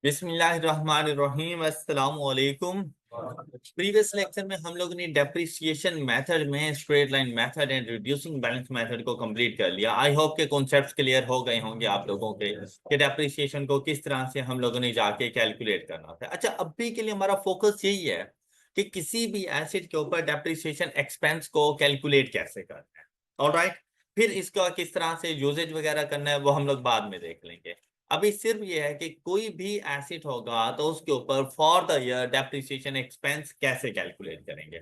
बिस्मिल्लाहिर्रहमानिर्रहीम अस्सलाम वालेकुम। प्रीवियस लेक्चर में हम लोगों ने डेप्रिसिएशन मेथड में straight line method and reducing balance method को कंप्लीट कर लिया। आई होप के कॉन्सेप्ट्स क्लियर हो गए होंगे आप लोगों के कि डेप्रिसिएशन को किस तरह से हम लोगों ने जाके कैलकुलेट करना था। अच्छा, अभी के लिए हमारा फोकस यही है कि किसी भी एसेट के ऊपर डेप्रिसिएशन एक्सपेंस को कैलकुलेट कैसे करना है। ऑलराइट, फिर इसका किस तरह से यूजेज वगैरह करना है वो हम लोग बाद में देख लेंगे। अभी सिर्फ ये है कि कोई भी एसेट होगा तो उसके ऊपर for the year depreciation expense कैसे कैलकुलेट करेंगे।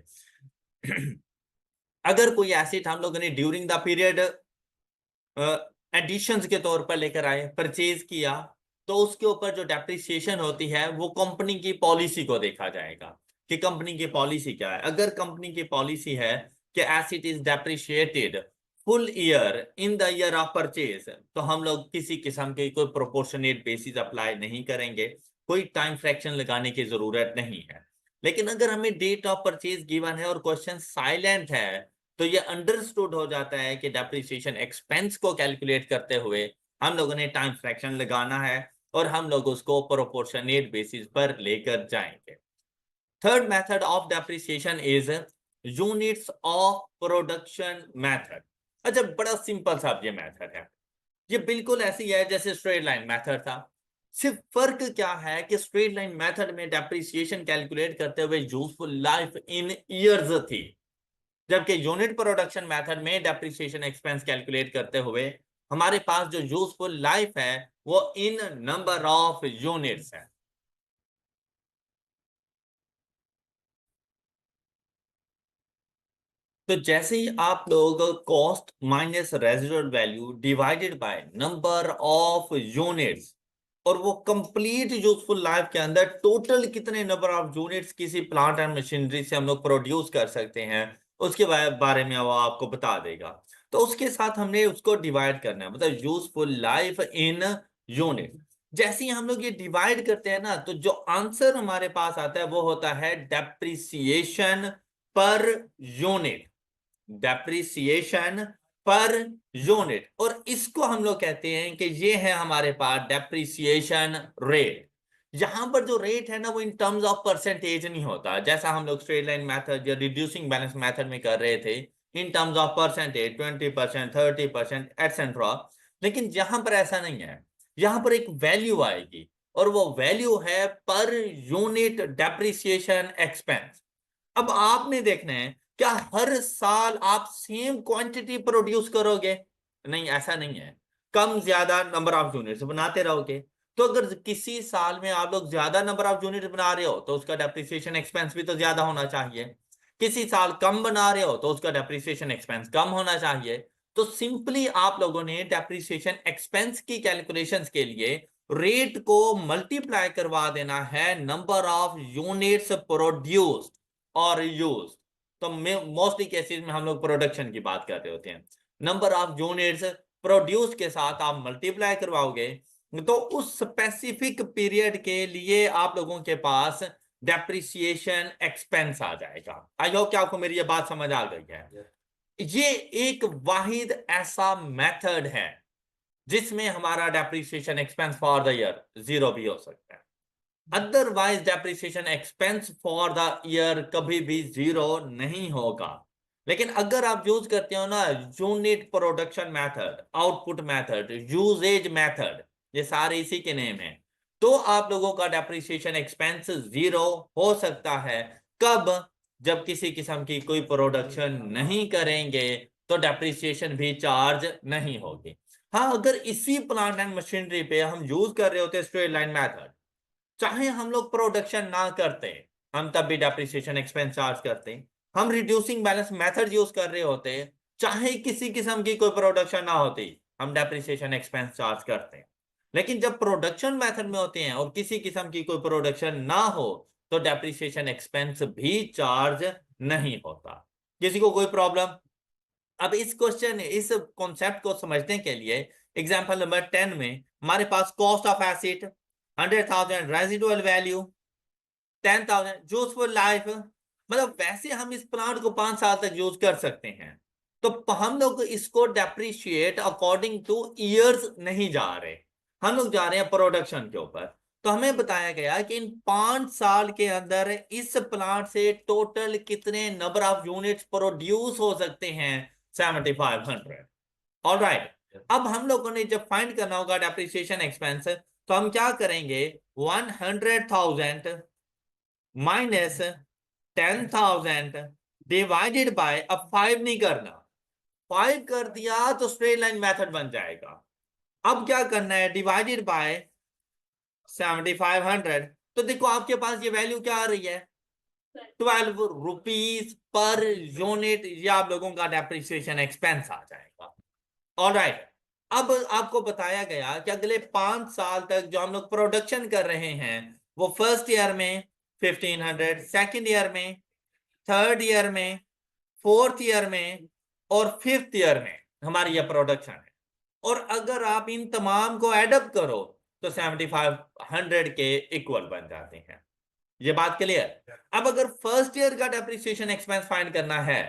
अगर कोई एसेट हम लोगों ने ड्यूरिंग द पीरियड एडिशंस के तौर पर लेकर आए, परचेज किया, तो उसके ऊपर जो डेप्रिसिएशन होती है वो कंपनी की पॉलिसी को देखा जाएगा कि कंपनी की पॉलिसी क्या है। अगर कंपनी की पॉलिसी है कि asset is depreciated full year in the year of purchase, तो हम लोग किसी किस्म के कोई प्रोपोर्शनेट बेसिस अप्लाई नहीं करेंगे, कोई टाइम फ्रैक्शन लगाने की जरूरत नहीं है। लेकिन अगर हमें डेट ऑफ परचेज गिवन है और क्वेश्चन साइलेंट है, तो ये अंडरस्टूड हो जाता है कि डेप्रिसिएशन एक्सपेंस को कैलकुलेट करते हुए हम लोगों ने टाइम फ्रैक्शन लगाना है और हम लोग उसको प्रोपोर्शनेट बेसिस पर लेकर जाएंगे। Third method of depreciation is units of production method. अच्छा, बड़ा सिंपल सा ये मेथड है। ये बिल्कुल ऐसी है जैसे स्ट्रेट लाइन मेथड था। सिर्फ फर्क क्या है कि स्ट्रेट लाइन मेथड में डेप्रिसिएशन कैलकुलेट करते हुए यूजफुल लाइफ इन ईयर्स थी, जबकि यूनिट प्रोडक्शन मेथड में डेप्रिसिएशन एक्सपेंस कैलकुलेट करते हुए हमारे पास जो यूजफुल लाइफ है वो इन नंबर ऑफ यूनिट्स है। तो जैसे ही आप लोग cost minus residual value divided by number of units, और वो कंप्लीट यूजफुल लाइफ के अंदर टोटल कितने नंबर ऑफ यूनिट्स किसी प्लांट एंड मशीनरी से हम लोग प्रोड्यूस कर सकते हैं, उसके बारे में वो आपको बता देगा। तो उसके साथ हमने उसको डिवाइड करना है, मतलब यूजफुल लाइफ इन यूनिट। जैसे ही हम लोग ये डिवाइड करते हैं ना, तो जो आंसर हमारे पास आता है वो होता है depreciation per unit. Depreciation per unit, और इसको हम लोग कहते हैं कि ये है हमारे पास डेप्रिसिएशन रेट। यहां पर जो रेट है ना वो इन टर्म्स ऑफ परसेंटेज नहीं होता, जैसा हम लोग स्ट्रेट लाइन मेथड या रिड्यूसिंग बैलेंस मेथड में कर रहे थे, in terms of percentage 20%, 30%, etcetera. लेकिन यहां पर ऐसा नहीं है, यहां पर एक वैल्यू आएगी और वो वैल्यू है पर यूनिट डेप्रिसिएशन एक्सपेंस। अब आपने देखना है क्या हर साल आप सेम क्वांटिटी प्रोड्यूस करोगे? नहीं, ऐसा नहीं है। कम ज्यादा नंबर ऑफ यूनिट्स बनाते रहोगे। तो अगर किसी साल में आप लोग ज्यादा नंबर ऑफ यूनिट बना रहे हो तो उसका डेप्रिसिएशन एक्सपेंस भी तो ज्यादा होना चाहिए। किसी साल कम बना रहे हो तो उसका डेप्रिसिएशन एक्सपेंस कम होना चाहिए। तो सिंपली आप लोगों ने डेप्रिसिएशन एक्सपेंस की कैलकुलेशंस के लिए रेट को मल्टीप्लाई करवा देना है नंबर ऑफ यूनिट्स प्रोड्यूस्ड और यूज। तो मोस्टली केसेस में हम लोग प्रोडक्शन की बात कर रहे होते हैं। नंबर ऑफ यूनिट्स प्रोड्यूस के साथ आप मल्टीप्लाई करवाओगे तो उस स्पेसिफिक पीरियड के लिए आप लोगों के पास डेप्रिसिएशन एक्सपेंस आ जाएगा। आई होप कि आपको मेरी ये बात समझ आ गई है। ये एक वाहिद ऐसा मेथड है जिसमें हमारा depreciation expense for the year zero भी हो सकता है। Otherwise depreciation expense for the year कभी भी जीरो नहीं होगा। लेकिन अगर आप यूज करते हो ना unit production method, output method, usage method, ये सारे इसी के नेम हैं, तो आप लोगों का डेप्रिसिएशन एक्सपेंस जीरो हो सकता है। कब? जब किसी किस्म की कोई प्रोडक्शन नहीं करेंगे तो डेप्रिसिएशन भी चार्ज नहीं होगी। हाँ, अगर इसी प्लांट एंड मशीनरी पे हम यूज कर रहे होते स्ट्रेट लाइन मेथड, चाहे हम लोग प्रोडक्शन ना करते, हम तब भी डेप्रिसिएशन एक्सपेंस चार्ज करते। हम रिड्यूसिंग बैलेंस मेथड यूज कर रहे होते, चाहे किसी किस्म की कोई प्रोडक्शन ना होती, हम डेप्रिसिएशन एक्सपेंस चार्ज करते। लेकिन जब प्रोडक्शन मेथड में होते हैं और किसी किस्म की कोई प्रोडक्शन ना हो तो डेप्रिसिएशन एक्सपेंस भी चार्ज नहीं होता। किसी को कोई प्रॉब्लम? अब इस कॉन्सेप्ट को समझने के लिए एग्जांपल नंबर 10 में हमारे पास cost of asset 100,000, residual value 10,000, useful life, मतलब वैसे हम इस प्लांट को 5 साल तक यूज कर सकते हैं। तो हम लोग इसको डेप्रिशिएट अकॉर्डिंग टू ईयर्स नहीं जा रहे, हम लोग जा रहे हैं प्रोडक्शन के ऊपर। तो हमें बताया गया कि इन 5 साल के अंदर इस प्लांट से टोटल कितने नंबर ऑफ यूनिट्स प्रोड्यूस हो सकते हैं, 7500। ऑलराइट, अब हम लोगों ने जब फाइंड करना होगा डेप्रिसिएशन एक्सपेंस, तो हम क्या करेंगे, 100,000 माइनस 10,000 डिवाइडेड बाय, अब 5 नहीं करना, 5 कर दिया तो स्ट्रेट लाइन मेथड बन जाएगा। अब क्या करना है, डिवाइडेड बाय 7500। तो देखो आपके पास ये वैल्यू क्या आ रही है, 12 रुपीज पर यूनिट, ये आप लोगों का डेप्रिसिएशन एक्सपेंस आ जाएगा। ऑलराइट, अब आपको बताया गया कि अगले 5 साल तक जो हम लोग प्रोडक्शन कर रहे हैं, वो फर्स्ट ईयर में 1500, सेकेंड ईयर में, थर्ड ईयर में, फोर्थ ईयर में और फिफ्थ ईयर में हमारी यह प्रोडक्शन है। और अगर आप इन तमाम को एडअप करो तो 7500 के इक्वल बन जाते हैं। ये बात क्लियर। अब अगर फर्स्ट ईयर का डेप्रिसिएशन एक्सपेंस फाइंड करना है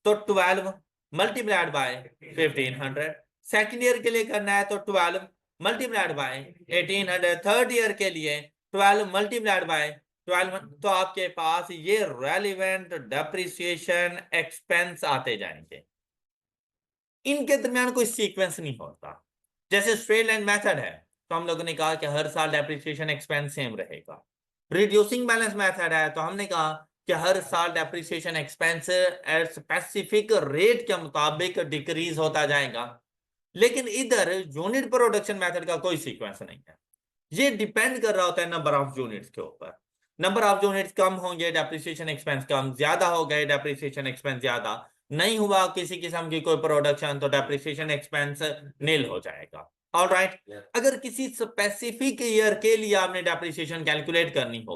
तो 12 मल्टीप्लाइड बाय 1500, सेकेंड ईयर के लिए करना है तो 12 मल्टीप्लाइड बाय 1800, थर्ड ईयर के लिए 12 मल्टीप्लाइड बाय 12। तो आपके पास ये रेलिवेंट डेप्रिसिएशन एक्सपेंस आते जाएंगे। इनके दरमियान कोई सीक्वेंस नहीं होता। जैसे स्ट्रेट लाइन मेथड है तो हम लोगों ने कहा कि हर साल डेप्रिसिएशन एक्सपेंस सेम रहेगा। रिड्यूसिंग बैलेंस मेथड है तो हमने कहा कि हर साल depreciation expense at specific rate के मुताबिक डिक्रीज होता जाएगा। लेकिन इधर यूनिट प्रोडक्शन मेथड का कोई सीक्वेंस नहीं है। ये डिपेंड कर रहा होता है नंबर ऑफ यूनिट्स के ऊपर। नंबर ऑफ यूनिट्स कम होंगे डेप्रिसिएशन एक्सपेंस कम, ज्यादा हो गए डेप्रिसिएशन एक्सपेंस ज्यादा, नहीं हुआ किसी किस्म की कोई प्रोडक्शन तो डेप्रिसिएशन एक्सपेंस नील हो जाएगा। ऑलराइट, अगर किसी स्पेसिफिक ईयर के लिए आपने डेप्रिसिएशन कैलकुलेट करनी हो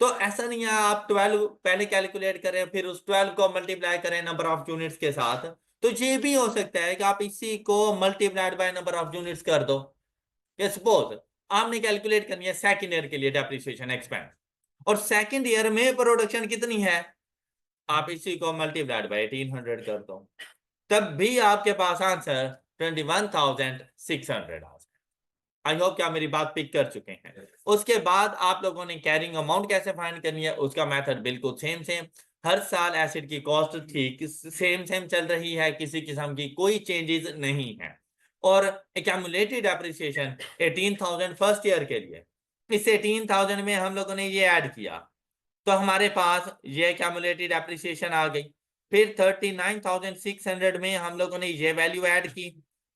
तो ऐसा नहीं है आप 12 पहले कैलकुलेट करें फिर उस 12 को मल्टीप्लाई करें नंबर ऑफ यूनिट्स के साथ। तो ये भी हो सकता है कि आप इसी को multiplied by number of units कर दो। सपोज आपने कैलकुलेट करनी है सेकंड ईयर के लिए डेप्रिसिएशन एक्सपेंस, और सेकंड ईयर में प्रोडक्शन कितनी है, आप इसी को मल्टीप्लाइड बाय 1800 कर दो, तब भी आपके पास आंसर 21,600 आ जाए। आई होप क्या मेरी बात पिक कर चुके हैं। उसके बाद आप लोगों ने कैरिंग अमाउंट कैसे फाइंड करनी है, उसका मेथड बिल्कुल सेम सेम। हर साल एसिड की कॉस्ट ठीक सेम सेम चल रही है, किसी किस्म की कोई चेंजेस नहीं है। और एक्यूमुलेटेड एप्रिसिएशन 18,000 फर्स्ट ईयर के लिए, इस 18,000 में हम लोगों ने ये ऐड किया तो हमारे पास ये एक्यूमुलेटेड एप्रिसिएशन आ गई। फिर 39,600 में हम लोगों ने ये वैल्यू ऐड की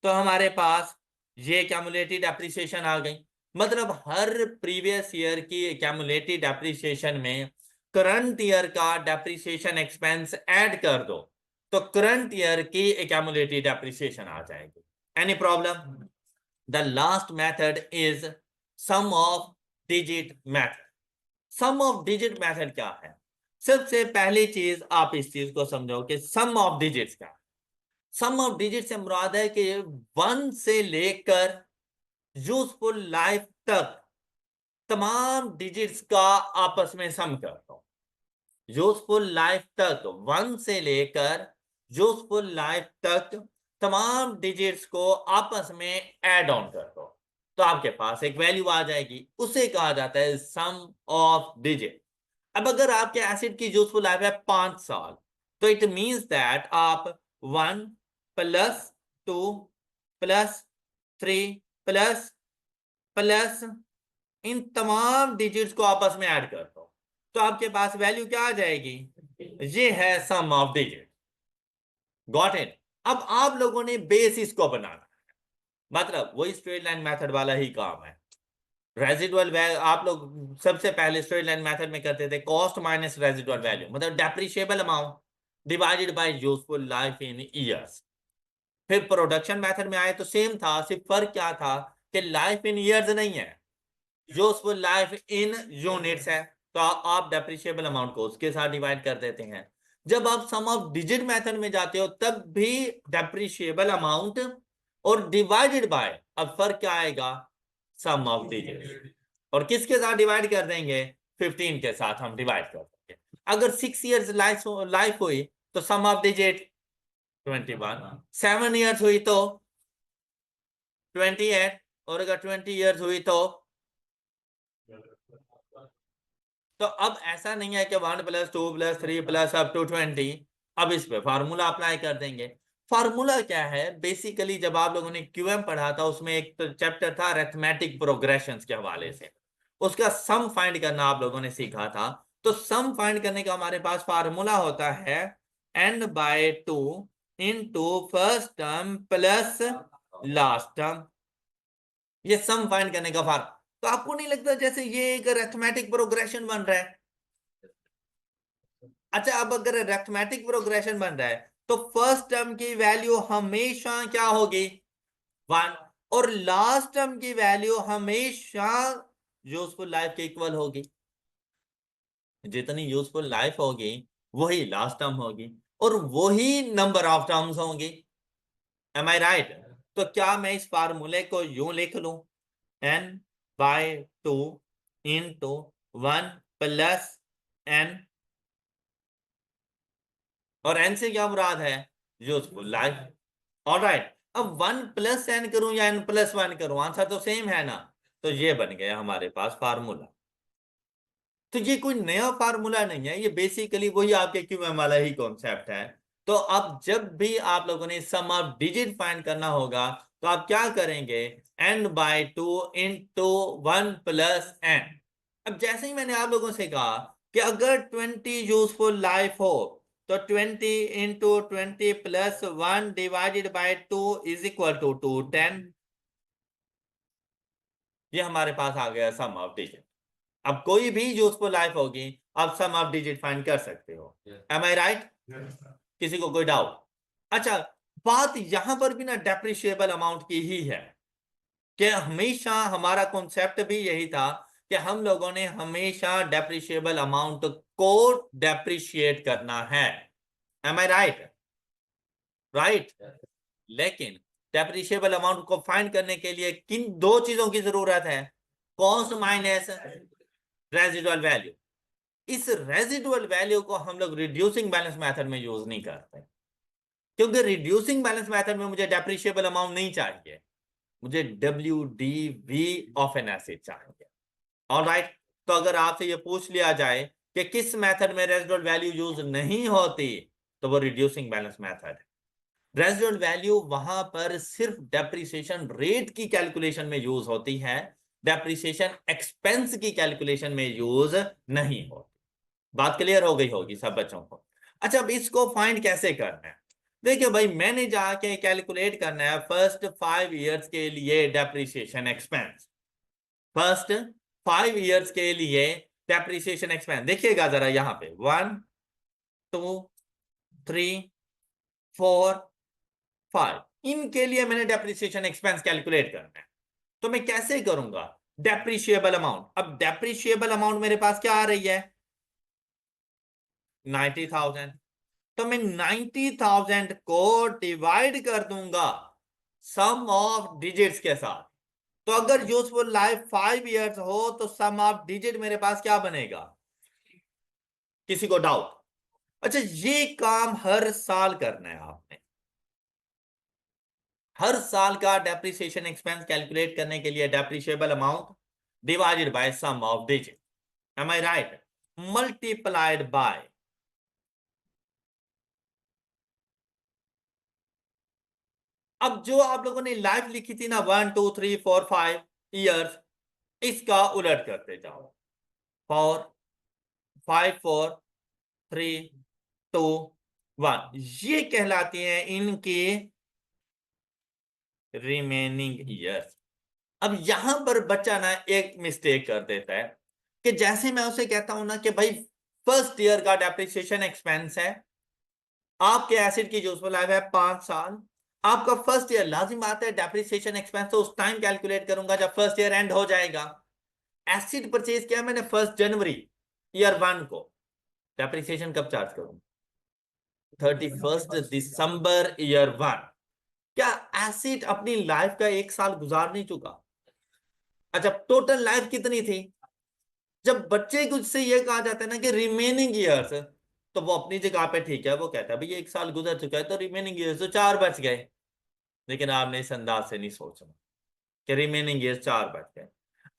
तो हमारे पास ये एक्यूमुलेटेड एप्रिसिएशन आ गई। मतलब हर प्रीवियस ईयर की एक्यूमुलेटेड एप्रिसिएशन में करंट ईयर का डेप्रिसिएशन एक्सपेंस ऐड कर दो तो करंट ईयर की एक्यूमुलेटेड एप्रिसिएशन आ जाएगी। Any problem? The last method is sum of digit method. Sum of digit method क्या है? सबसे पहली चीज आप इस चीज को समझो कि सम ऑफ डिजिट्स क्या है। सम ऑफ डिजिट से मुराद है कि 1 से लेकर यूजफुल लाइफ तक तमाम डिजिट्स का आपस में सम कर दो। यूजफुल लाइफ तक 1 से लेकर यूजफुल लाइफ तक तमाम डिजिट्स को आपस में ऐड ऑन कर दो तो आपके पास एक वैल्यू आ जाएगी, उसे कहा जाता है सम ऑफ डिजिट। अब अगर आपके एसिड की यूजफुल लाइफ है 5 साल तो इट मींस दैट आप 1 प्लस 2 प्लस 3 प्लस प्लस इन तमाम डिजिट्स को आपस में ऐड कर दो तो आपके पास वैल्यू क्या आ जाएगी, ये है सम ऑफ डिजिट। Got it? अब आप लोगों ने बेस इसको बनाना है, मतलब वही स्ट्रेट लाइन मेथड वाला ही काम है। रेजिडुअल वैल्यू आप लोग सबसे पहले स्ट्रेट लाइन मेथड में करते थे कॉस्ट माइनस रेजिडुअल वैल्यू, मतलब depreciable amount divided by useful life in years. फिर प्रोडक्शन मेथड में आए तो सेम था, सिर्फ फर्क क्या था कि लाइफ इन ईयर्स नहीं है, यूजफुल लाइफ इन यूनिट्स है। तो आप डेप्रिशिएबल अमाउंट को उसके साथ डिवाइड कर देते हैं। जब आप सम ऑफ डिजिट मेथड में जाते हो तब भी डेप्रिशिएबल अमाउंट और डिवाइडेड बाय, अब फर्क क्या आएगा, सम ऑफ डिजिट। और किसके साथ डिवाइड कर देंगे, 15 के साथ हम डिवाइड कर देंगे। अगर 6 इयर्स लाइफ हुई तो सम ऑफ डिजिट 21, 7 इयर्स हुई तो 28, और अगर 20 इयर्स हुई तो तो अब ऐसा नहीं है कि 1 + 2 + 3 + अप टू 20, अब इस पे फार्मूला अप्लाई कर देंगे। फार्मूला क्या है? बेसिकली जब आप लोगों ने क्यूएम पढ़ा था उसमें एक तो चैप्टर था अरिथमेटिक प्रोग्रेशंस के हवाले से, उसका सम फाइंड करना आप लोगों ने सीखा था। तो सम फाइंड करने का हमारे पास फार्मूला होता है n/2 into first term plus last term, ये सम फाइंड करने का फार्मूला। तो आपको नहीं लगता जैसे ये एक अरिथमेटिक प्रोग्रेशन बन रहा है? अच्छा, अब अगर अरिथमेटिक प्रोग्रेशन बन रहा है तो फर्स्ट टर्म की वैल्यू हमेशा क्या होगी? 1। और लास्ट टर्म की वैल्यू हमेशा यूजफुल लाइफ के इक्वल होगी। जितनी यूजफुल लाइफ होगी वही लास्ट टर्म होगी और वही नंबर ऑफ टर्म्स होंगी। M I right? तो क्या मैं इस फार्मूले को यूं लिख लूं, n/2 इंटू 1 प्लस n, और n से क्या मुराद है? Useful life. ऑलराइट, अब 1 + n करूं या n+1 करूं, आंसर तो सेम है ना। तो ये बन गया हमारे पास फार्मूला। तो ये कोई नया फार्मूला नहीं है, ये बेसिकली वही आपके क्यूएम वाला ही कॉन्सेप्ट है। तो अब जब भी आप लोगों ने सम ऑफ डिजिट फाइंड करना होगा तो आप क्या करेंगे? n/2 into 1 + n। अब जैसे ही मैंने आप लोगों से कहा कि अगर 20 यूजफुल लाइफ हो तो 20 into 20 + 1 divided by 2 is equal to 210। ये हमारे पास आ गया सम ऑफ डिजिट। अब कोई भी यूजफुल लाइफ होगी, आप सम ऑफ डिजिट फाइंड कर सकते हो। M I right? किसी को कोई डाउट? अच्छा, बात यहां पर भी ना डेप्रिशिएबल अमाउंट की ही है कि हमेशा हमारा कॉन्सेप्ट भी यही था कि हम लोगों ने हमेशा डेप्रिशिएबल अमाउंट को डेप्रिशिएट करना है। M I right? राइट। लेकिन डेप्रिशिएबल अमाउंट को फाइंड करने के लिए किन दो चीजों की जरूरत है? Cost minus residual value. इस रेजिडुअल वैल्यू को हम लोग रिड्यूसिंग बैलेंस मेथड में यूज नहीं करते, क्योंकि रिड्यूसिंग बैलेंस मेथड में मुझे डेप्रिशिएबल अमाउंट नहीं चाहिए, मुझे WDV ऑफ एन एसेट चाहिए। ऑलराइट, तो अगर आपसे ये पूछ लिया जाए कि किस मेथड में रेजिडुअल वैल्यू यूज नहीं होती, तो वो रिड्यूसिंग बैलेंस मेथड है। रेजिडुअल वैल्यू वहां पर सिर्फ डेप्रिसिएशन रेट की कैलकुलेशन में यूज होती है, डेप्रिसिएशन एक्सपेंस की कैलकुलेशन में यूज नहीं होती। बात क्लियर हो गई होगी सब बच्चों को? अच्छा, अब इसको फाइंड कैसे करना है? देखिए भाई, मैंने जाके कैलकुलेट करना है फर्स्ट 5 इयर्स के लिए डेप्रिसिएशन एक्सपेंस। फर्स्ट 5 इयर्स के लिए डेप्रिसिएशन एक्सपेंस देखिएगा जरा यहां पे 1 2 3 4 5, इनके लिए मैंने डेप्रिसिएशन एक्सपेंस कैलकुलेट करना है। तो मैं कैसे करूंगा? Depreciable amount. अब डेप्रिशिएबल अमाउंट मेरे पास क्या आ रही है? 90,000। तो मैं 90,000 को डिवाइड कर दूंगा सम ऑफ डिजिट्स के साथ। तो अगर यूजफुल लाइफ 5 इयर्स हो तो सम ऑफ डिजिट मेरे पास क्या बनेगा? किसी को डाउट? अच्छा, ये काम हर साल करना है आपने। हर साल का डेप्रिसिएशन एक्सपेंस कैलकुलेट करने के लिए depreciable amount divided by sum of digit, am I right, multiplied by. अब जो आप लोगों ने लाइफ लिखी थी ना 1 2 3 4 5 इयर्स, इसका उलट करते जाओ। 4 5 4 3 2 1, ये कहलाती हैं इनकी रिमेनिंग ईयर्स। अब यहां पर बच्चा ना एक मिस्टेक कर देता है कि जैसे मैं उसे कहता हूं ना कि भाई फर्स्ट ईयर का डेप्रिसिएशन एक्सपेंस है, आपके एसिड की यूजफुल लाइफ है 5 साल, आपका फर्स्ट ईयर लाजिम बात है डेप्रिसिएशन एक्सपेंस तो उस टाइम कैलकुलेट करूंगा जब फर्स्ट ईयर एंड हो जाएगा। एसिड परचेज किया मैंने 1 जनवरी ईयर 1 को, डेप्रिसिएशन कब चार्ज करूंगा? 31 दिसंबर ईयर 1। क्या एसिड अपनी लाइफ का 1 साल गुजार नहीं चुका? अच्छा, टोटल लाइफ कितनी थी? जब बच्चे कुछ से ये कहा जाता है ना कि रिमेनिंग ईयर्स, तो वो अपनी जगह पे ठीक है, वो कहता है भाई 1 साल गुजर चुका है तो रिमेनिंग ईयर्स तो 4 बच गए। लेकिन आपने इस अंदाज से नहीं सोचना कि रिमेनिंग ईयर्स 4 बच गए।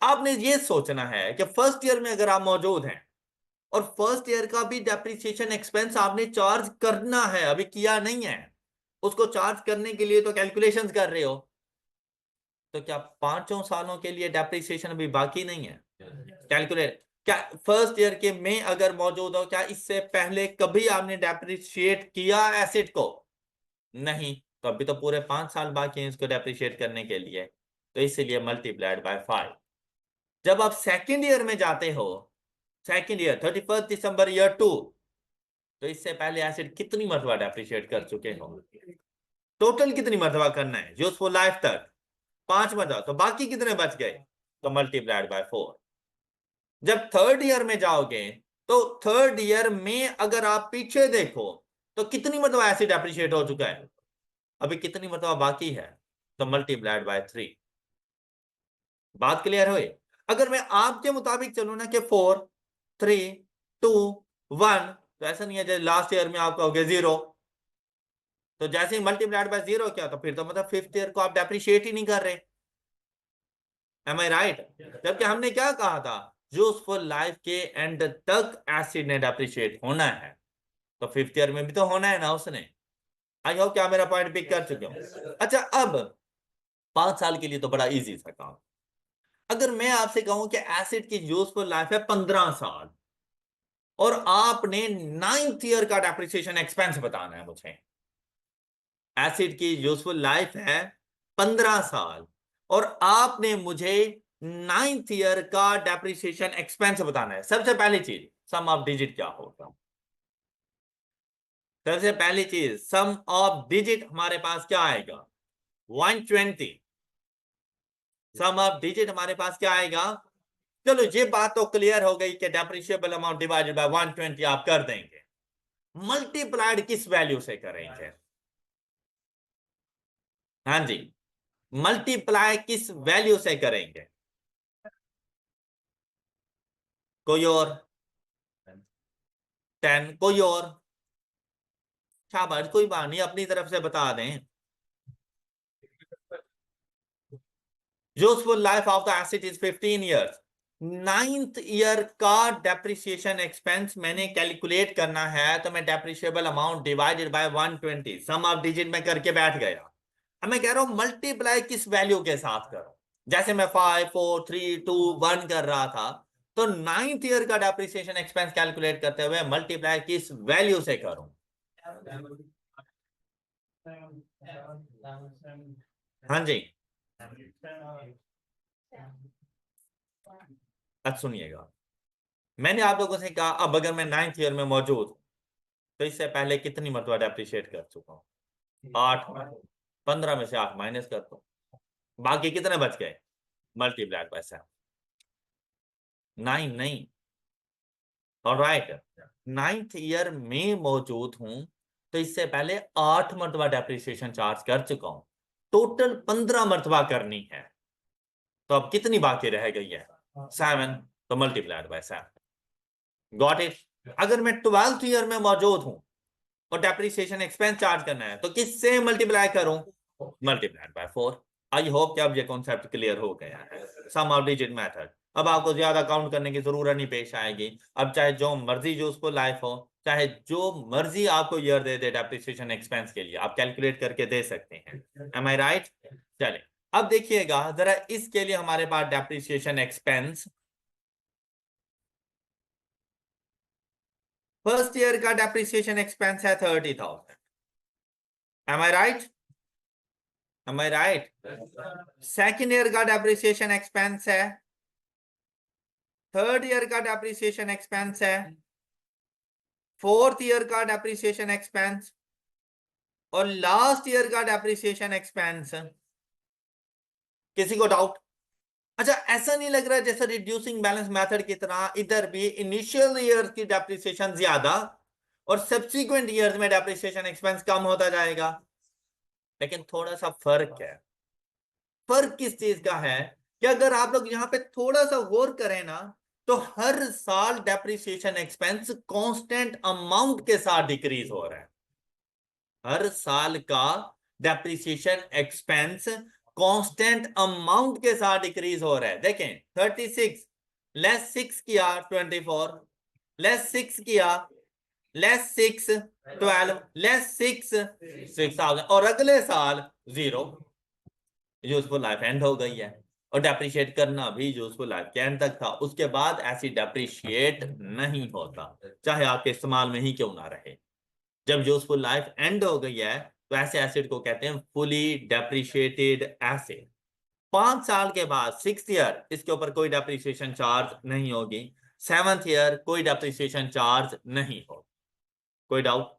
आपने ये सोचना है कि फर्स्ट ईयर में अगर आप मौजूद हैं और फर्स्ट ईयर का भी डेप्रिसिएशन एक्सपेंस आपने चार्ज करना है, अभी किया नहीं है। उसको चार्ज करने के लिए तो कैलकुलेशंस कर रहे हो। तो क्या 5 सालों के लिए डेप्रिसिएशन अभी बाकी नहीं है? कैलकुलेट क्या फर्स्ट ईयर के में अगर मौजूद हो, क्या इससे पहले कभी आपने डेप्रिशिएट किया एसेट को? नहीं। तो अभी तो पूरे 5 साल बाकी हैं इसको डेप्रिशिएट करने के लिए, तो इसलिए मल्टीप्लाइड बाय 5। जब आप सेकेंड ईयर में जाते हो, सेकेंड ईयर 31 दिसंबर ईयर 2, तो इससे पहले एसेट कितनी मरतबा डेप्रिशिएट कर चुके हो? टोटल कितनी मरतबा करना है यूजफुल लाइफ तक? 5 मरतबा। तो बाकी कितने बच गए? तो मल्टीप्लाइड बाय 4। जब थर्ड ईयर में जाओगे, तो थर्ड ईयर में अगर आप पीछे देखो तो कितनी मरतबा एसिड अप्रिशिएट हो चुका है? अभी कितनी मरतबा बाकी है? तो मल्टीप्लाइड बाय 3। बात क्लियर हुई? अगर मैं आपके मुताबिक चलूं ना कि 4 3 2 1, तो ऐसा नहीं है जैसे लास्ट ईयर में आप कहोगे 0, तो जैसे ही मल्टीप्लाइड बाय 0 क्या, तो फिर तो मतलब फिफ्थ ईयर को आप डेप्रिशिएट ही नहीं कर रहे। M I right? जबकि हमने क्या कहा था, यूजफुल लाइफ के एंड तक एसिड ने डेप्रिशिएट होना है, तो फिफ्थ ईयर में भी तो होना है ना उसने। आई होप क्या मेरा पॉइंट पिक कर चुके हो। अच्छा, अब 5 साल के लिए तो बड़ा इजी था काम। अगर मैं आपसे कहूं कि एसिड की यूजफुल लाइफ है 15 साल, और आपने 9th ईयर का डेप्रिसिएशन एक्सपेंस बताना है मुझे। एसिड की यूजफुल लाइफ है 15 साल, और आपने मुझे 9th ईयर का डेप्रिसिएशन एक्सपेंस बताना है। सबसे पहली चीज, सम ऑफ डिजिट क्या होगा? सबसे पहली चीज, सम ऑफ डिजिट हमारे पास क्या आएगा? 120। सम ऑफ डिजिट हमारे पास क्या आएगा? चलो ये बात तो क्लियर हो गई कि डेप्रिशिएबल अमाउंट डिवाइडेड बाय 120 आप कर देंगे। मल्टीप्लाइड किस वैल्यू से करेंगे? हाँ जी, मल्टीप्लाई किस वैल्यू से करेंगे? कोई और? 10? कोई और? शाबाश, कोई बात नहीं, अपनी तरफ से बता दें। Useful life of the asset is 15 years. 9th year का डेप्रिसिएशन एक्सपेंस मैंने कैलकुलेट करना है, तो मैं depreciable amount divided by 120 sum of digit में करके बैठ गया। अब मैं कह रहा हूं मल्टीप्लाई किस वैल्यू के साथ करो। जैसे मैं 5 4 3 2 1 कर रहा था, तो 9th ईयर का डेप्रिसिएशन एक्सपेंस कैलकुलेट करते हुए मल्टीप्लाई किस वैल्यू से करूं? हाँ जी, अब सुनिएगा। मैंने आप लोगों से कहा, अब अगर मैं 9th ईयर में मौजूद हूं, तो इससे पहले कितनी मरतबा डेप्रिशिएट कर चुका हूं? 8। 15 में से 8 माइनस कर दो, बाकी कितने बच गए? Multiplied by 7। 9 नहीं। ऑलराइट, 9th ईयर में मौजूद हूं, तो इससे पहले 8 मरतबा डेप्रिसिएशन चार्ज कर चुका हूं। टोटल 15 मरतबा करनी है, तो अब कितनी बाकी रह गई है? 7। तो मल्टीप्लाइड बाय 7। Got it? अगर मैं 12th ईयर में मौजूद हूं और डेप्रिसिएशन एक्सपेंस चार्ज करना है, तो किससे मल्टीप्लाई करूं? Multiplied by 4। आई होप कि अब ये कॉन्सेप्ट क्लियर हो गया है। सम ऑफ डिजिट मेथड, अब आपको ज्यादा काउंट करने की जरूरत नहीं पेश आएगी। अब चाहे जो मर्जी यूजफुल लाइफ हो, चाहे जो मर्जी आपको ईयर दे दे डेप्रिसिएशन एक्सपेंस के लिए, आप कैलकुलेट करके दे सकते हैं। M I right? चले, अब देखिएगा जरा, इसके लिए हमारे पास डेप्रिसिएशन एक्सपेंस, फर्स्ट ईयर का डेप्रिसिएशन एक्सपेंस है 30,000। M I right? M I right? Second year का डेप्रिसिएशन एक्सपेंस है, थर्ड ईयर का डेप्रिसिएशन एक्सपेंस है, फोर्थ ईयर का डेप्रिसिएशन एक्सपेंस, और लास्ट ईयर का डेप्रिसिएशन एक्सपेंस। किसी को डाउट? अच्छा, ऐसा नहीं लग रहा जैसे रिड्यूसिंग बैलेंस मेथड की तरह इधर भी इनिशियल ईयर की डेप्रिसिएशन ज्यादा और सब्सिक्वेंट ईयर्स में डेप्रिसिएशन एक्सपेंस कम होता जाएगा? लेकिन थोड़ा सा फर्क है। फर्क किस चीज का है कि अगर आप लोग यहां पे थोड़ा सा गौर करें ना, तो हर साल डेप्रिसिएशन एक्सपेंस कांस्टेंट अमाउंट के साथ डिक्रीज हो रहा है। हर साल का डेप्रिसिएशन एक्सपेंस कांस्टेंट अमाउंट के साथ डिक्रीज हो रहा है। देखें, 36 लेस 6 किया 24, लेस 6 किया, लेस 6 12, लेस 6 6000, और अगले साल 0, यूजफुल लाइफ एंड हो गई है। और डेप्रिशिएट करना भी यूजफुल लाइफ के एंड तक था, उसके बाद ऐसी डेप्रिशिएट नहीं होता, चाहे आपके इस्तेमाल में ही क्यों ना रहे। जब यूजफुल लाइफ एंड हो गई है तो ऐसे एसिड को कहते हैं फुली डेप्रिशिएटेड एसिड। 5 साल के बाद 6th ईयर इसके ऊपर कोई डेप्रिसिएशन चार्ज नहीं होगी, 7th ईयर कोई डेप्रिसिएशन चार्ज नहीं होगा। कोई डाउट?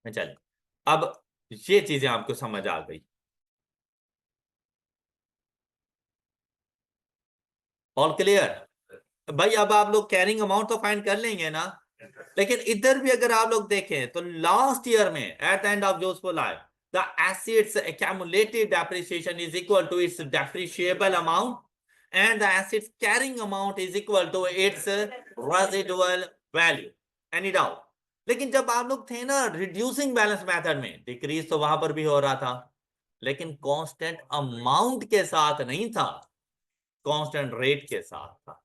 चलिए, अब ये चीजें आपको समझ आ गई, ऑल क्लियर भाई? अब आप लोग कैरिंग अमाउंट तो फाइंड कर लेंगे ना, लेकिन इधर भी अगर आप लोग देखें तो लास्ट ईयर में at the end of useful life the acids accumulated depreciation is equal to its depreciable amount and the assets carrying amount is equal to its residual value. Any doubt? लेकिन जब आप लोग थे ना reducing balance method में, decrease तो वहां पर भी हो रहा था, लेकिन कांस्टेंट अमाउंट के साथ नहीं था, कांस्टेंट रेट के साथ था।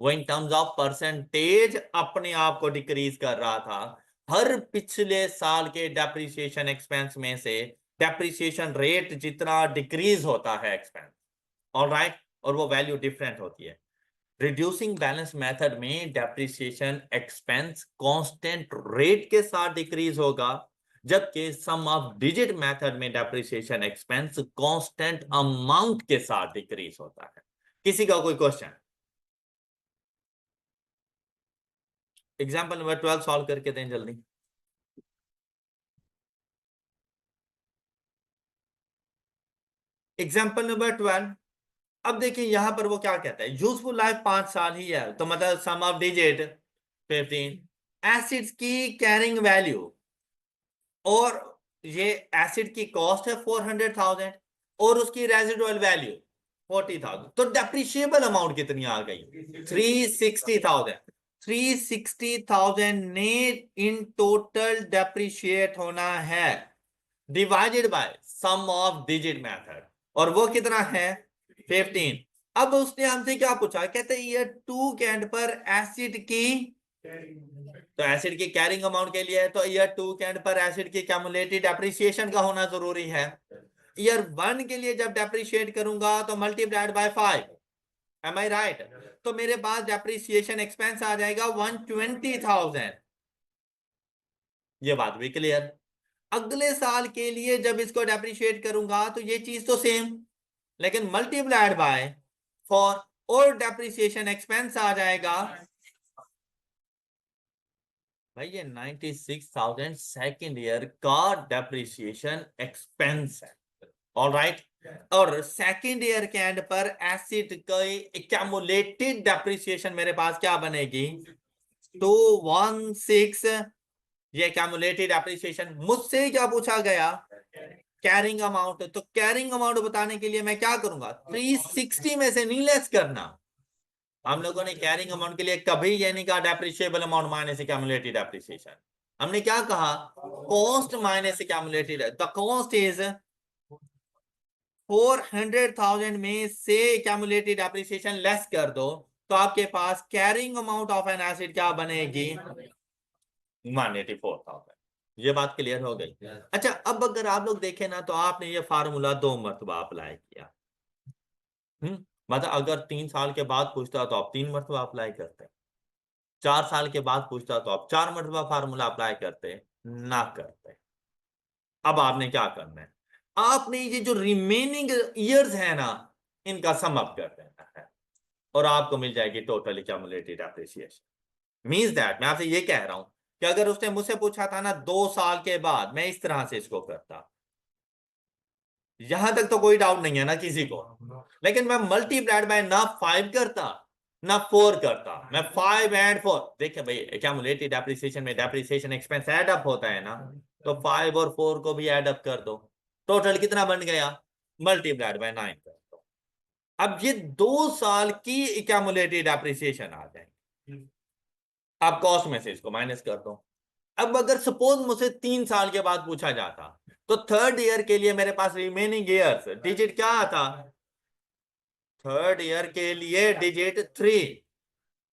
वो इन टर्म्स ऑफ परसेंटेज अपने आप को डिक्रीज कर रहा था। हर पिछले साल के डेप्रिसिएशन एक्सपेंस में से डेप्रिसिएशन रेट जितना डिक्रीज होता है एक्सपेंस, ऑलराइट, और वो वैल्यू डिफरेंट होती है। रिड्यूसिंग बैलेंस मेथड में डेप्रिसिएशन एक्सपेंस कांस्टेंट रेट के साथ डिक्रीज होगा, जबकि सम ऑफ डिजिट मेथड में डेप्रिसिएशन एक्सपेंस कांस्टेंट अमाउंट के साथ डिक्रीज होता है। किसी का कोई क्वेश्चन? एग्जाम्पल नंबर 12 सॉल्व करके दें जल्दी। एग्जाम्पल नंबर 12, अब देखिए यहां पर वो क्या कहता है, यूजफुल लाइफ 5 साल ही है, तो मतलब सम ऑफ डिजिट 15, एसिड्स की कैरिंग वैल्यू, और ये एसिड की कॉस्ट है 400,000 और उसकी रेजिडुअल वैल्यू 40,000, तो डेप्रिशिएबल अमाउंट कितनी आ गई? 360,000। 360,000 ने इन टोटल डेप्रिशिएट होना है, divided by sum of digit method, और वो कितना है? 15। अब उसने हमसे क्या पूछा, कहते हैं ईयर 2 के एंड पर एसिड की, तो एसिड की कैरिंग अमाउंट के लिए तो ईयर 2 के एंड पर एसिड की कैमुलेटेड डेप्रिसिएशन का होना जरूरी है। ईयर 1 के लिए जब डेप्रिशिएट करूंगा तो multiplied by 5, am I right? तो मेरे पास डेप्रिसिएशन एक्सपेंस आ जाएगा 120,000। ये बात भी क्लियर। अगले साल के लिए जब इसको डेप्रिशिएट करूंगा तो ये चीज तो सेम, लेकिन मल्टीप्लाइड बाय 4 और डेप्रिसिएशन एक्सपेंस आ जाएगा भाई, ये 96,000 सेकेंड ईयर का डेप्रिसिएशन एक्सपेंस है, ऑल राइट। और सेकेंड ईयर के एंड पर एसिड की एक्यूमुलेटेड डेप्रिसिएशन मेरे पास क्या बनेगी? 216। ये एक्यूमुलेटेड डेप्रिसिएशन मुझसे क्या पूछा गया? Carrying amount. तो कैरिंग अमाउंट बताने के लिए मैं क्या करूंगा? 360 में से नहीं लेस करना। हम लोगों ने कैरिंग अमाउंट के लिए कभी ये नहीं कहा depreciable amount minus accumulated depreciation. हमने क्या कहा? Cost minus accumulated. The cost is 400,000 में से एक्यूमुलेटेड डेप्रिसिएशन लेस कर दो, तो आपके पास carrying amount of an asset क्या बनेगी? 184,000। ये बात क्लियर हो गई? अच्छा, अब अगर आप लोग देखें ना तो आपने ये फार्मूला 2 मरतबा अप्लाई किया। मतलब अगर 3 साल के बाद पूछता तो आप 3 मरतबा अप्लाई करते, 4 साल के बाद पूछता तो आप 4 मरतबा फार्मूला अप्लाई करते ना करते। अब आपने क्या करना है? आपने ये जो रिमेनिंग ईयर्स है ना, इनका सम अप कर देना है, और आपको मिल जाएगी total accumulated appreciation. Means that मैं आपसे ये कह रहा हूं कि अगर उसने मुझसे पूछा था ना 2 साल के बाद, मैं इस तरह से इसको करता, यहां तक तो कोई डाउट नहीं है ना किसी को, लेकिन मैं मल्टीप्लाइड बाय ना 5 करता ना 4 करता, मैं 5 एंड 4। देखिए भाई, एक्यूमुलेटेड डेप्रिसिएशन में डेप्रिसिएशन एक्सपेंस ऐड अप होता है ना, तो 5 और 4 को भी ऐड अप कर दो, टोटल कितना बन गया? मल्टीप्लाइड बाय 9 कर दो। अब ये 2 साल की एक्यूमुलेटेड डेप्रिसिएशन आ जाएगी, आप कॉस्ट में से इसको माइनस कर दो। अब अगर सपोज मुझसे 3 साल के बाद पूछा जाता, तो थर्ड ईयर के लिए मेरे पास रिमेनिंग ईयर्स डिजिट क्या आता? थर्ड ईयर के लिए डिजिट 3,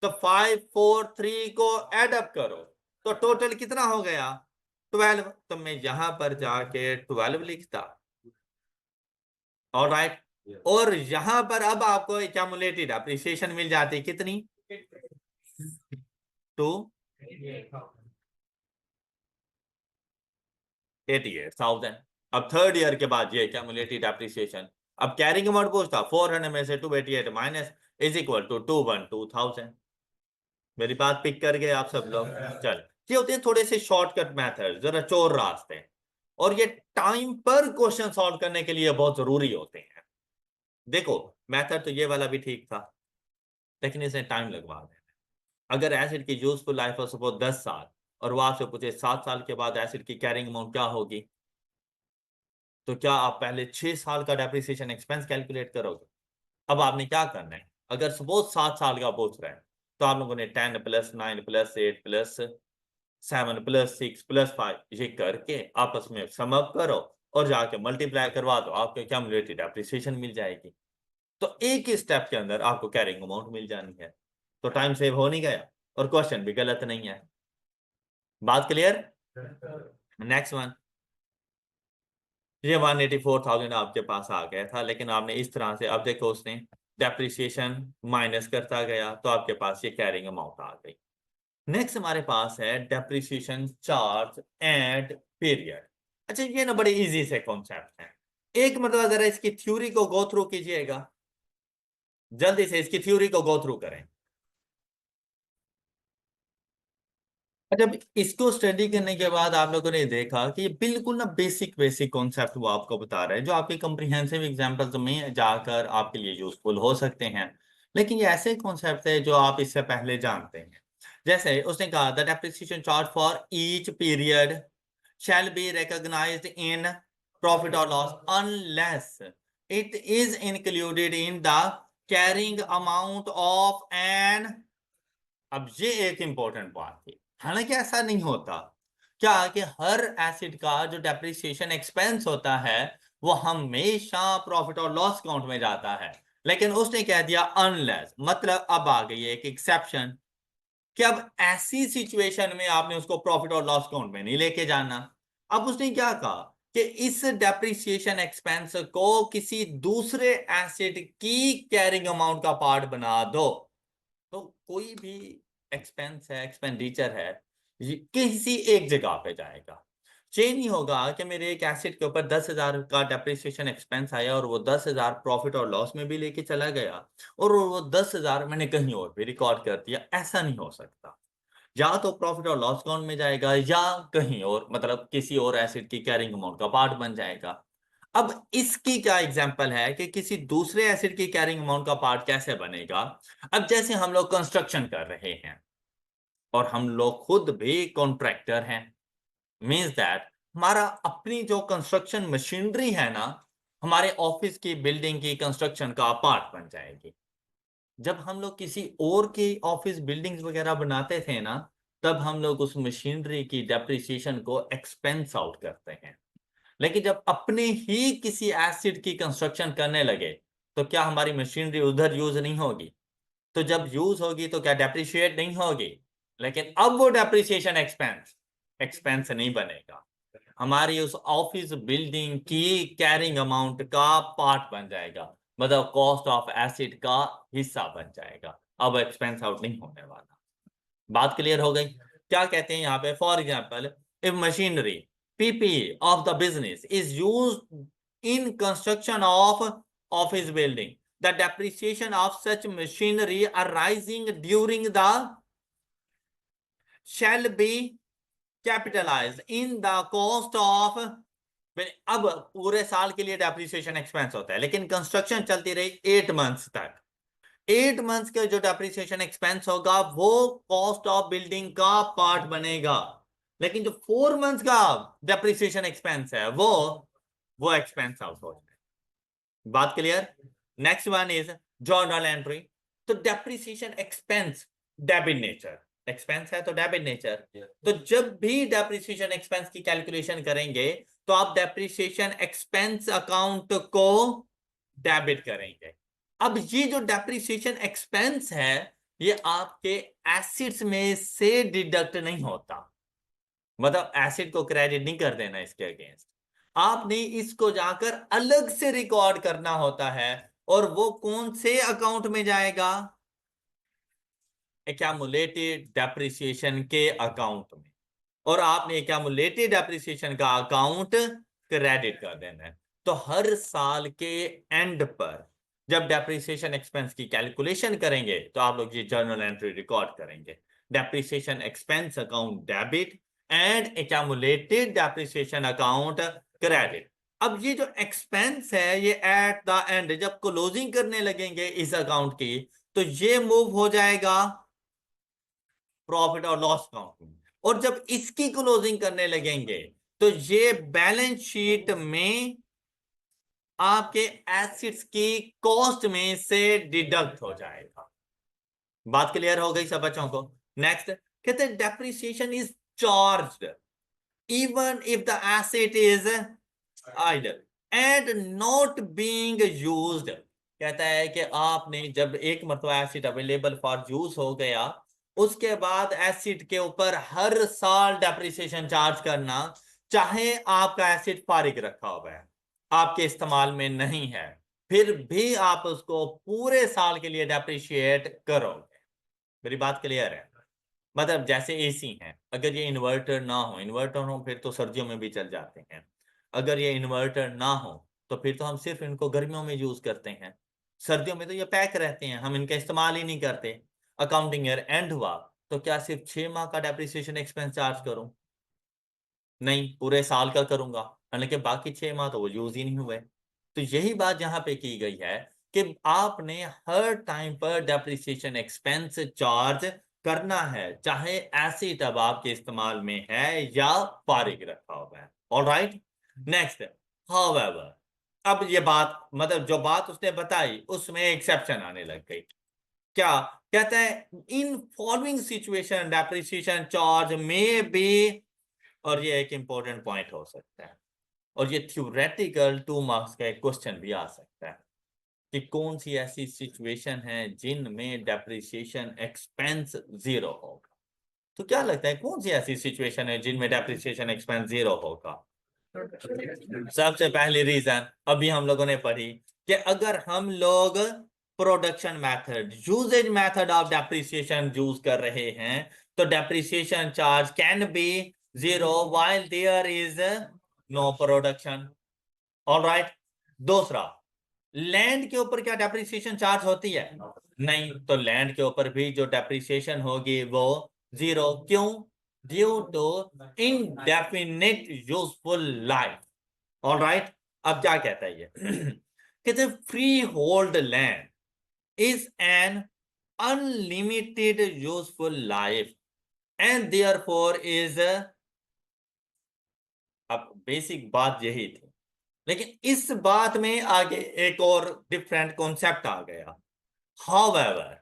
तो 5 4 3 को एड अप करो तो टोटल कितना हो गया 12। तो मैं यहां पर जाके 12 लिखता। ऑलराइट। और यहां पर अब आपको एक्यूमुलेटेड अप्रिसिएशन मिल जाती कितनी 288,000। अब थर्ड ईयर के बाद ये एक्यूमुलेटेड अप्रिसिएशन। अब कैरिंग अमाउंट पूछता 400 में से 288 माइनस इज इक्वल टू 212,000। मेरी बात पिक कर गए आप सब लोग। चल ये होते हैं थोड़े से शॉर्टकट मेथड, जरा चोर रास्ते, और ये टाइम पर क्वेश्चन सॉल्व करने के लिए बहुत जरूरी होते हैं। देखो मेथड तो ये वाला भी ठीक था, लेकिन इसे टाइम लगवा देना। अगर एसिड की यूजफुल लाइफ हो सपोज 10 साल, और वो आपसे पूछे 7 साल के बाद एसिड की कैरिंग अमाउंट क्या होगी, तो क्या आप पहले 6 साल का डेप्रिसिएशन एक्सपेंस कैलकुलेट करोगे? अब आपने क्या करना है, अगर सपोज 7 साल का पूछ रहे हैं, तो आप लोगों ने 10 plus 9 plus 8 plus 7 plus 6 plus 5 ये करके आपस में सम अप करो और जाके मल्टीप्लाई करवा दो, आपको क्यूमुलेटेड एप्रिसिएशन मिल जाएगी। तो एक ही स्टेप के अंदर आपको कैरिंग अमाउंट मिल जानी है। तो टाइम सेव हो नहीं गया और क्वेश्चन भी गलत नहीं है। बात क्लियर? Next one. ये 184,000 आपके पास आ गया था, लेकिन आपने इस तरह से, अब देखो उसने डेप्रिसिएशन माइनस करता गया तो आपके पास ये कैरिंग अमाउंट आ गई। नेक्स्ट हमारे पास है डेप्रिसिएशन चार्ज एंड पीरियड। अच्छा ये ना बड़े इजी से कॉन्सेप्ट है, एक मतलब जरा इसकी थ्योरी को गो थ्रू कीजिएगा, जल्दी से इसकी थ्योरी को गो थ्रू करें। जब इसको स्टडी करने के बाद आप लोगों ने देखा कि ये बिल्कुल ना बेसिक बेसिक कॉन्सेप्ट वो आपको बता रहे हैं, जो आपके कॉम्प्रिहेंसिव एग्जांपल्स में जाकर आपके लिए यूजफुल हो सकते हैं। लेकिन ये ऐसे कॉन्सेप्ट है जो आप इससे पहले जानते हैं। जैसे उसने कहा the depreciation charge for each period shall be recognized in profit or loss unless it is included in the carrying amount of an। अब ये एक इंपॉर्टेंट बात थी, हालांकि ऐसा नहीं होता क्या कि हर एसिड का जो डेप्रिसिएशन एक्सपेंस होता है वो हमेशा प्रॉफिट और लॉस काउंट में जाता है, लेकिन उसने कह दिया अनलेस, मतलब अब आ गई एक एक्सेप्शन कि अब ऐसी सिचुएशन में आपने उसको प्रॉफिट और लॉस काउंट में नहीं लेके जाना। अब उसने क्या कहा कि इस डेप्रिसिएशन एक्सपेंस को किसी दूसरे एसिड की कैरिंग अमाउंट का पार्ट बना दो। तो कोई भी एक्सपेंस है, एक्सपेंडिचर है, ये किसी एक जगह पे जाएगा। ये नहीं होगा कि मेरे एक एसिड के ऊपर 10,000 का डेप्रिसिएशन एक्सपेंस आया और वो 10,000 प्रॉफिट और लॉस में भी लेके चला गया और वो 10,000 मैंने कहीं और भी रिकॉर्ड कर दिया। ऐसा नहीं हो सकता, या तो प्रॉफिट और लॉस अकाउंट में जाएगा या कहीं और, मतलब किसी और एसिड की कैरिंग अमाउंट का पार्ट बन जाएगा। अब इसकी क्या एग्जांपल है कि किसी दूसरे एसिड की कैरिंग अमाउंट का पार्ट कैसे बनेगा? अब जैसे हम लोग कंस्ट्रक्शन कर रहे हैं और हम लोग खुद भी कॉन्ट्रैक्टर हैं, मींस दैट हमारा अपनी जो कंस्ट्रक्शन मशीनरी है ना, हमारे ऑफिस की बिल्डिंग की कंस्ट्रक्शन का पार्ट बन जाएगी। जब हम लोग किसी और के ऑफिस बिल्डिंग्स वगैरह बनाते थे ना, तब हम लोग उस मशीनरी की डेप्रिसिएशन को एक्सपेंस आउट करते हैं। लेकिन जब अपने ही किसी एसिड की कंस्ट्रक्शन करने लगे तो क्या हमारी मशीनरी उधर यूज नहीं होगी? तो जब यूज होगी तो क्या डेप्रिशिएट नहीं होगी? लेकिन अब वो डेप्रिसिएशन एक्सपेंस एक्सपेंस नहीं बनेगा, हमारी उस ऑफिस बिल्डिंग की कैरिंग अमाउंट का पार्ट बन जाएगा, मतलब कॉस्ट ऑफ एसिड का हिस्सा बन जाएगा। अब एक्सपेंस आउट नहीं होने वाला। बात क्लियर हो गई? क्या कहते हैं यहाँ पे, for example if machinery PP of the business is used in construction of office building, the depreciation of such machinery arising during the shall be capitalized in the cost of। अब पूरे साल के लिए डेप्रिसिएशन एक्सपेंस होता है, लेकिन construction चलती रही 8 मंथ्स तक। 8 मंथ्स का जो डेप्रिसिएशन एक्सपेंस होगा वो कॉस्ट ऑफ बिल्डिंग का पार्ट बनेगा, लेकिन जो 4 मंथ्स का डेप्रिसिएशन एक्सपेंस है वो एक्सपेंस आउट हो जाए। बात clear? Next one is journal entry. तो depreciation expense debit nature, expense है तो डेबिट नेचर। तो जब भी डेप्रिसिएशन एक्सपेंस की कैलकुलेशन करेंगे तो आप डेप्रिसिएशन एक्सपेंस अकाउंट को डेबिट करेंगे। अब ये जो डेप्रिसिएशन एक्सपेंस है ये आपके एसिड्स में से डिडक्ट नहीं होता, मतलब एसिड को क्रेडिट नहीं कर देना इसके अगेंस्ट, आपने इसको जाकर अलग से रिकॉर्ड करना होता है। और वो कौन से अकाउंट में जाएगा? एक्यूमुलेटेड डेप्रिसिएशन के अकाउंट में। और आपने एक्यूमुलेटेड डेप्रिसिएशन का अकाउंट क्रेडिट कर देना है। तो हर साल के एंड पर जब डेप्रिसिएशन एक्सपेंस की कैलकुलेशन करेंगे तो आप लोग ये जर्नल एंट्री रिकॉर्ड करेंगे, depreciation expense account debit and accumulated depreciation account credit. अब ये जो एक्सपेंस है ये एट द एंड जब क्लोजिंग करने लगेंगे इस अकाउंट की, तो ये मूव हो जाएगा प्रॉफिट और लॉस अकाउंट में। और जब इसकी क्लोजिंग करने लगेंगे तो ये बैलेंस शीट में आपके एसिड्स की कॉस्ट में से डिडक्ट हो जाएगा। बात क्लियर हो गई सब बच्चों को? नेक्स्ट कहते हैं depreciation is charged even if the asset is idle and not being used. कहता है कि आपने जब एक मरतबा एसिड अवेलेबल फॉर यूज हो गया, उसके बाद एसिड के ऊपर हर साल डेप्रिसिएशन चार्ज करना, चाहे आपका एसिड फारिग रखा हुआ है, आपके इस्तेमाल में नहीं है, फिर भी आप उसको पूरे साल के लिए डेप्रिशिएट करोगे। मेरी बात क्लियर है? मतलब जैसे एसी है, अगर ये इन्वर्टर ना हो, इन्वर्टर हो फिर तो सर्दियों में भी चल जाते हैं, अगर ये इन्वर्टर ना हो तो फिर तो हम सिर्फ इनको गर्मियों में यूज करते हैं, सर्दियों में तो ये पैक रहते हैं, हम इनका इस्तेमाल ही नहीं करते। अकाउंटिंग ईयर एंड हुआ तो क्या सिर्फ 6 माह का डेप्रिसिएशन एक्सपेंस चार्ज करूं? नहीं, पूरे साल का करूंगा, हालांकि बाकी 6 माह तो वो यूज ही नहीं हुए। तो यही बात यहाँ पे की गई है कि आपने हर टाइम पर डेप्रिसिएशन एक्सपेंस चार्ज करना है, चाहे एसिड अब आपके इस्तेमाल में है या फारिग रखा हुआ है। ऑलराइट, नेक्स्ट, हाउएवर, अब ये बात मतलब जो बात उसने बताई उसमें एक्सेप्शन आने लग गई। क्या कहता है? In following situation depreciation charge में बी, और ये एक इंपॉर्टेंट पॉइंट हो सकता है, और ये थ्योरेटिकल 2 मार्क्स का एक क्वेश्चन भी आ सकता है कि कौन सी ऐसी सिचुएशन है जिनमें डेप्रिसिएशन एक्सपेंस जीरो होगा। तो क्या लगता है कौन सी ऐसी सिचुएशन है जिनमें डेप्रिसिएशन एक्सपेंस जीरो होगा? सबसे पहली रीजन अभी हम लोगों ने पढ़ी कि अगर हम लोग production method, usage method of depreciation use कर रहे हैं तो depreciation charge can be zero while there is no production. Alright, दूसरा, लैंड के ऊपर क्या डेप्रिसिएशन चार्ज होती है? नहीं, तो लैंड के ऊपर भी जो डेप्रिसिएशन होगी वो जीरो। क्यों? Due to indefinite useful life. Alright, अब क्या कहता है ये? कहते हैं freehold land is an unlimited useful life and therefore is, अब बेसिक बात यही थी, लेकिन इस बात में आगे एक और डिफरेंट कॉन्सेप्ट आ गया। However,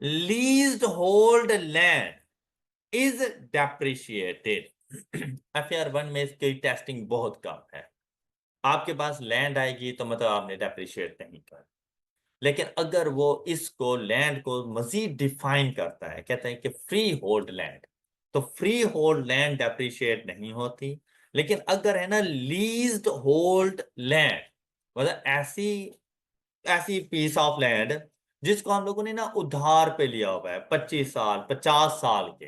leased hold land is depreciated. FR1 में इसकी टेस्टिंग बहुत कम है, आपके पास लैंड आएगी तो मतलब आपने डेप्रिशिएट नहीं कर, लेकिन अगर वो इसको लैंड को मजीद डिफाइन करता है, कहते हैं कि फ्री होल्ड लैंड, तो फ्री होल्ड लैंड डेप्रिशिएट नहीं होती। लेकिन अगर है ना लीज्ड होल्ड लैंड, मतलब ऐसी ऐसी पीस ऑफ लैंड जिसको हम लोगों ने ना उधार पे लिया हुआ है 25 साल 50 साल के,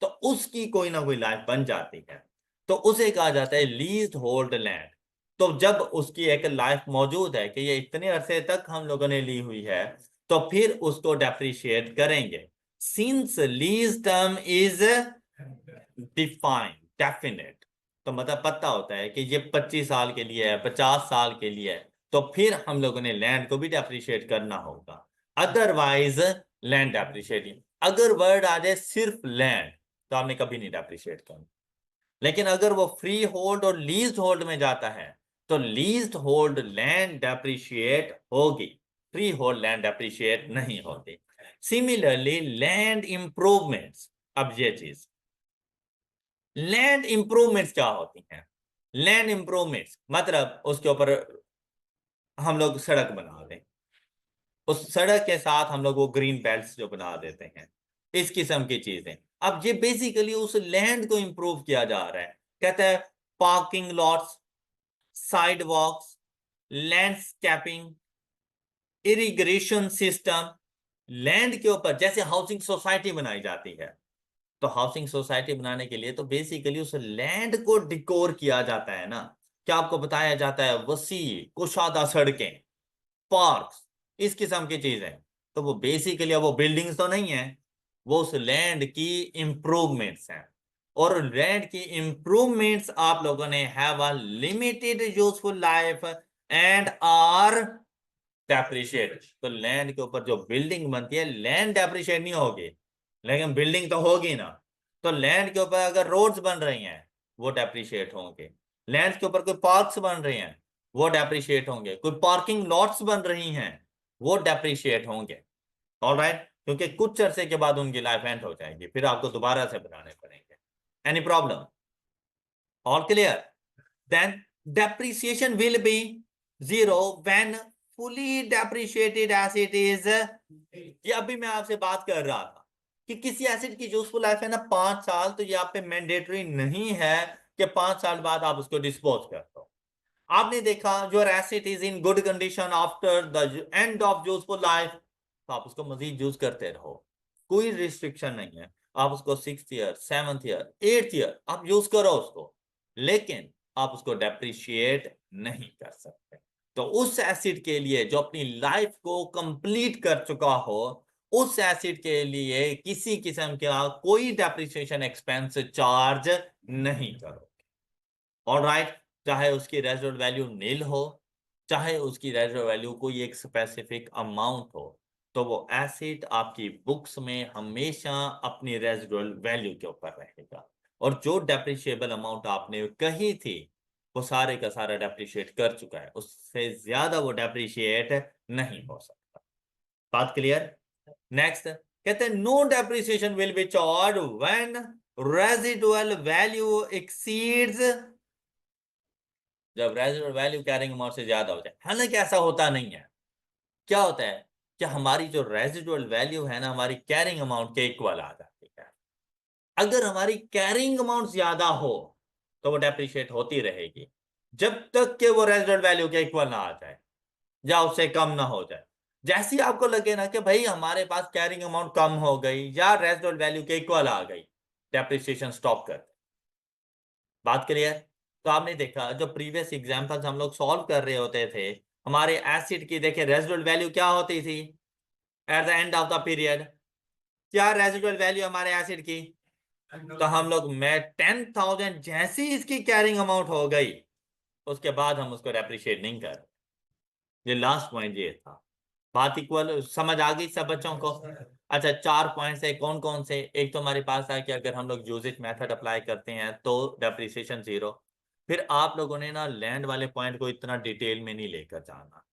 तो उसकी कोई ना कोई लाइफ बन जाती है, तो उसे कहा जाता है लीज्ड होल्ड लैंड। तो जब उसकी एक लाइफ मौजूद है कि ये इतने अरसे तक हम लोगों ने ली हुई है, तो फिर उसको डेप्रिशिएट करेंगे। Since lease term is defined definite, तो मतलब पता होता है कि ये 25 साल के लिए है 50 साल के लिए है, तो फिर हम लोगों ने लैंड को भी डेप्रिशिएट करना होगा, अदरवाइज लैंड डेप्रिशिएटिंग। अगर वर्ड आ जाए सिर्फ लैंड तो आपने कभी नहीं डेप्रिशिएट करना, लेकिन अगर वो फ्री होल्ड और लीज्ड होल्ड में जाता है तो लीज्ड होल्ड लैंड डेप्रिशिएट होगी, फ्री होल्ड लैंड डेप्रिशिएट नहीं होती। सिमिलरली लैंड इंप्रूवमेंट्स, अब ये चीज, लैंड इंप्रूवमेंट्स क्या होती हैं? लैंड इंप्रूवमेंट्स मतलब उसके ऊपर हम लोग सड़क बना दें, उस सड़क के साथ हम लोग वो ग्रीन बेल्ट्स जो बना देते हैं, इस किस्म की चीजें। अब ये बेसिकली उस लैंड को इंप्रूव किया जा रहा है। कहता है पार्किंग लॉट्स, साइड वॉक्स, लैंडस्केपिंग, इरिगेशन सिस्टम, लैंड के ऊपर जैसे हाउसिंग सोसाइटी बनाई जाती है, तो हाउसिंग सोसाइटी बनाने के लिए तो बेसिकली उस लैंड को डिकोर किया जाता है ना। क्या आपको बताया जाता है, वसी कुशादा सड़कें, पार्क्स, इस किस्म की चीजें। तो वो बेसिकली अब वो बिल्डिंग्स तो नहीं है, वो उस लैंड की इंप्रूवमेंट्स हैं। और लैंड की इंप्रूवमेंट्स आप लोगों ने have a limited useful life and are depreciate. तो लैंड के ऊपर जो बिल्डिंग बनती है, लैंड डेप्रिशिएट नहीं होगी, लेकिन बिल्डिंग तो होगी ना। तो लैंड के ऊपर अगर रोड्स बन रही हैं, वो डेप्रिशिएट होंगे। लैंड के ऊपर कोई पार्क्स बन रहे हैं, वो डेप्रिशिएट होंगे। कोई पार्किंग लॉट्स बन रही हैं, वो डेप्रिशिएट होंगे। ऑलराइट, क्योंकि कुछ अरसे के बाद उनकी लाइफ एंड हो जाएगी, फिर आपको दोबारा से बनाने पड़ेंगे। Any problem? All clear? then depreciation will be zero when fully depreciated as it is। ये अभी मैं आपसे बात कर रहा था कि किसी एसिड की यूजफुल लाइफ है ना 5 साल, तो ये आप पे मैंडेटरी नहीं है कि 5 साल बाद आप उसको डिस्पोज कर दो। आपने देखा your acid is in good condition after the end of useful life, तो आप उसको मजीद यूज करते रहो, कोई रिस्ट्रिक्शन नहीं है। आप उसको 6th year, 7th year, 8th year आप यूज करो उसको, लेकिन आप उसको डेप्रिशिएट नहीं कर सकते। तो उस एसिड के लिए जो अपनी लाइफ को कंप्लीट कर चुका हो, उस एसिड के लिए किसी किस्म का कोई डेप्रिसिएशन एक्सपेंस चार्ज नहीं करो। ऑलराइट, चाहे उसकी रेजिडुअल वैल्यू नील हो, चाहे उसकी रेजिडुअल वैल्यू कोई एक स्पेसिफिक अमाउंट हो, तो वो एसिड आपकी बुक्स में हमेशा अपनी रेजिडुअल वैल्यू के ऊपर रहेगा। और जो डेप्रिशिएबल अमाउंट आपने कही थी, वो सारे का सारा डेप्रिशिएट कर चुका है, उससे ज्यादा वो डेप्रिशिएट नहीं हो सकता। बात क्लियर? नेक्स्ट कहते हैं no depreciation will be charge when residual value exceeds, जब रेजिडुअल वैल्यू कैरिंग अमाउंट से ज्यादा हो जाए। हालांकि ऐसा होता नहीं है। क्या होता है कि हमारी जो रेजिडुअल वैल्यू है ना, हमारी कैरिंग अमाउंट के इक्वल आ जाती है। अगर हमारी कैरिंग अमाउंट ज्यादा हो, तो वो डेप्रिशिएट होती रहेगी जब तक कि वो रेजिडुअल वैल्यू के इक्वल ना आ जाए या उससे कम ना हो जाए। जैसे ही आपको लगे ना कि भाई हमारे पास कैरिंग अमाउंट कम हो गई या रेजिडुअल वैल्यू के इक्वल आ गई, डेप्रिसिएशन स्टॉप कर। बात क्लियर? तो आपने देखा जो प्रीवियस एग्जांपल्स हम लोग सॉल्व कर रहे होते थे, हमारे एसिड की देखिए रेजिडुअल वैल्यू क्या होती थी at the end of the period. क्या रेजिडुअल वैल्यू हमारे एसिड की? तो हम लोग में 10,000 जैसी इसकी कैरिंग अमाउंट हो गई, उसके बाद हम उसको डेप्रिशिएट नहीं कर। ये लास्ट पॉइंट ये था। बात इक्वल समझ आ गई सब बच्चों को? अच्छा, 4 पॉइंट्स है, कौन कौन से? एक तो हमारे पास है कि अगर हम लोग यूजेज मेथड अप्लाई करते हैं तो डेप्रिसिएशन जीरो। फिर आप लोगों ने ना लैंड वाले पॉइंट को इतना डिटेल में नहीं लेकर जाना।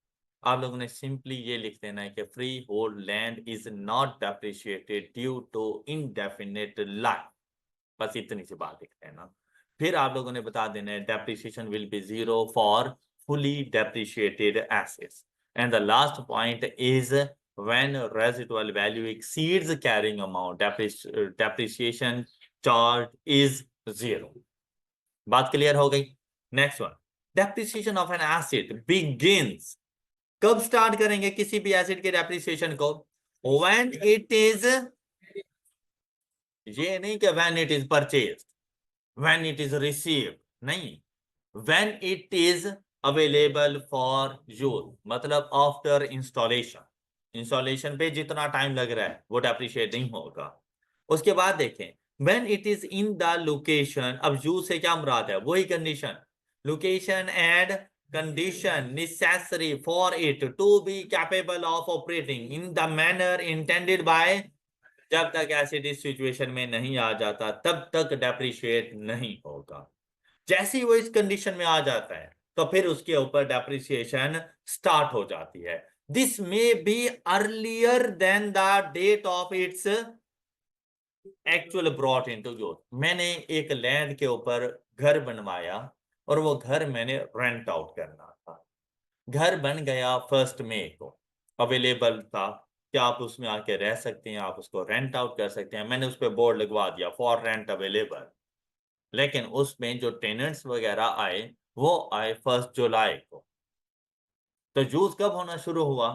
आप लोगों ने सिंपली ये लिख देना है कि freehold land is not depreciated due to indefinite life, बस इतनी सी बात लिख देना। फिर आप लोगों ने बता देना है depreciation will B zero for fully depreciated assets. And the last point is when residual value exceeds carrying amount, depreciation charge is zero. बात क्लियर हो गई? Next one, depreciation of an acid begins, कब start करेंगे किसी भी acid के depreciation को? When it is, ये नहीं कि when it is purchased, when it is received, नहीं, when it is available for use, मतलब आफ्टर इंस्टॉलेशन। इंस्टॉलेशन पे जितना टाइम लग रहा है वो डेप्रिशिएट नहीं होगा। उसके बाद देखें when it is in the location, अब यूज से क्या मुराद है? वही condition, location and condition necessary for it to be capable of operating in the manner intended by. जब तक एसिड इस सिचुएशन में नहीं आ जाता तब तक डेप्रिशिएट नहीं होगा। जैसे ही वो इस कंडीशन में आ जाता है तो फिर उसके ऊपर डेप्रिसिएशन स्टार्ट हो जाती है। This may be earlier than the date of its actual brought into use. मैंने एक लैंड के ऊपर घर बनवाया और वो घर मैंने रेंट आउट करना था। घर बन गया 1 मई को, अवेलेबल था कि आप उसमें आके रह सकते हैं, आप उसको रेंट आउट कर सकते हैं, मैंने उस पर बोर्ड लगवा दिया फॉर रेंट अवेलेबल। लेकिन उसमें जो टेनेंट्स वगैरह आए वो आए 1 जुलाई को। तो यूज कब होना शुरू हुआ?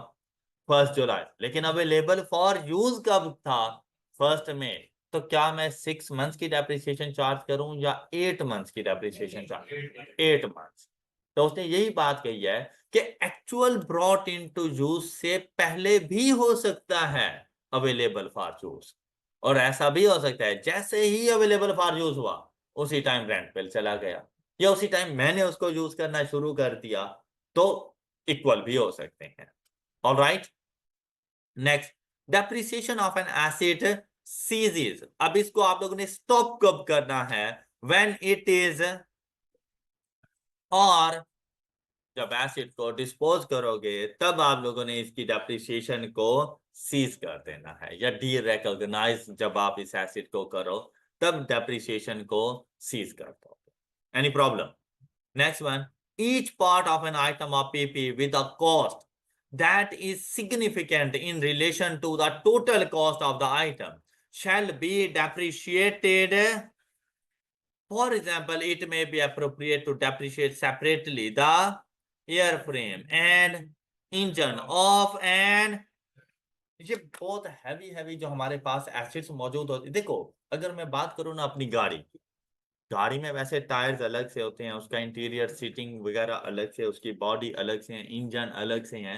1 जुलाई। लेकिन अवेलेबल फॉर यूज कब था? 1 मई। तो क्या मैं 6 मंथ्स की डेप्रिसिएशन चार्ज करूं या 8 मंथ्स की डेप्रिसिएशन चार्ज? 8 मंथ्स। तो उसने यही बात कही है कि एक्चुअल ब्रॉट इनटू यूज से पहले भी हो सकता है अवेलेबल फॉर यूज, और ऐसा भी हो सकता है जैसे ही अवेलेबल फॉर यूज हुआ उसी टाइम रेंट पे चला गया, या उसी टाइम मैंने उसको यूज करना शुरू कर दिया, तो इक्वल भी हो सकते हैं। All right, next, depreciation of an asset ceases. अब इसको आप लोगों ने स्टॉप कब करना है? व्हेन इट इज, और जब एसिड को डिस्पोज करोगे तब आप लोगों ने इसकी डेप्रिसिएशन को सीज कर देना है, या डी रिकॉग्नाइज जब आप इस एसिड को करो तब डेप्रिसिएशन को सीज कर दो। Any problem? Next one, each part of an item of PP with a cost that is significant in relation to the total cost of the item shall be depreciated. For example, it may be appropriate to depreciate separately the airframe and engine of an, ये बहुत heavy heavy जो हमारे पास assets मौजूद होते, देखो अगर मैं बात करूं ना अपनी गाड़ी की, गाड़ी में वैसे टायर्स अलग से होते हैं, उसका इंटीरियर सीटिंग वगैरह अलग से, उसकी बॉडी अलग से है, इंजन अलग से है,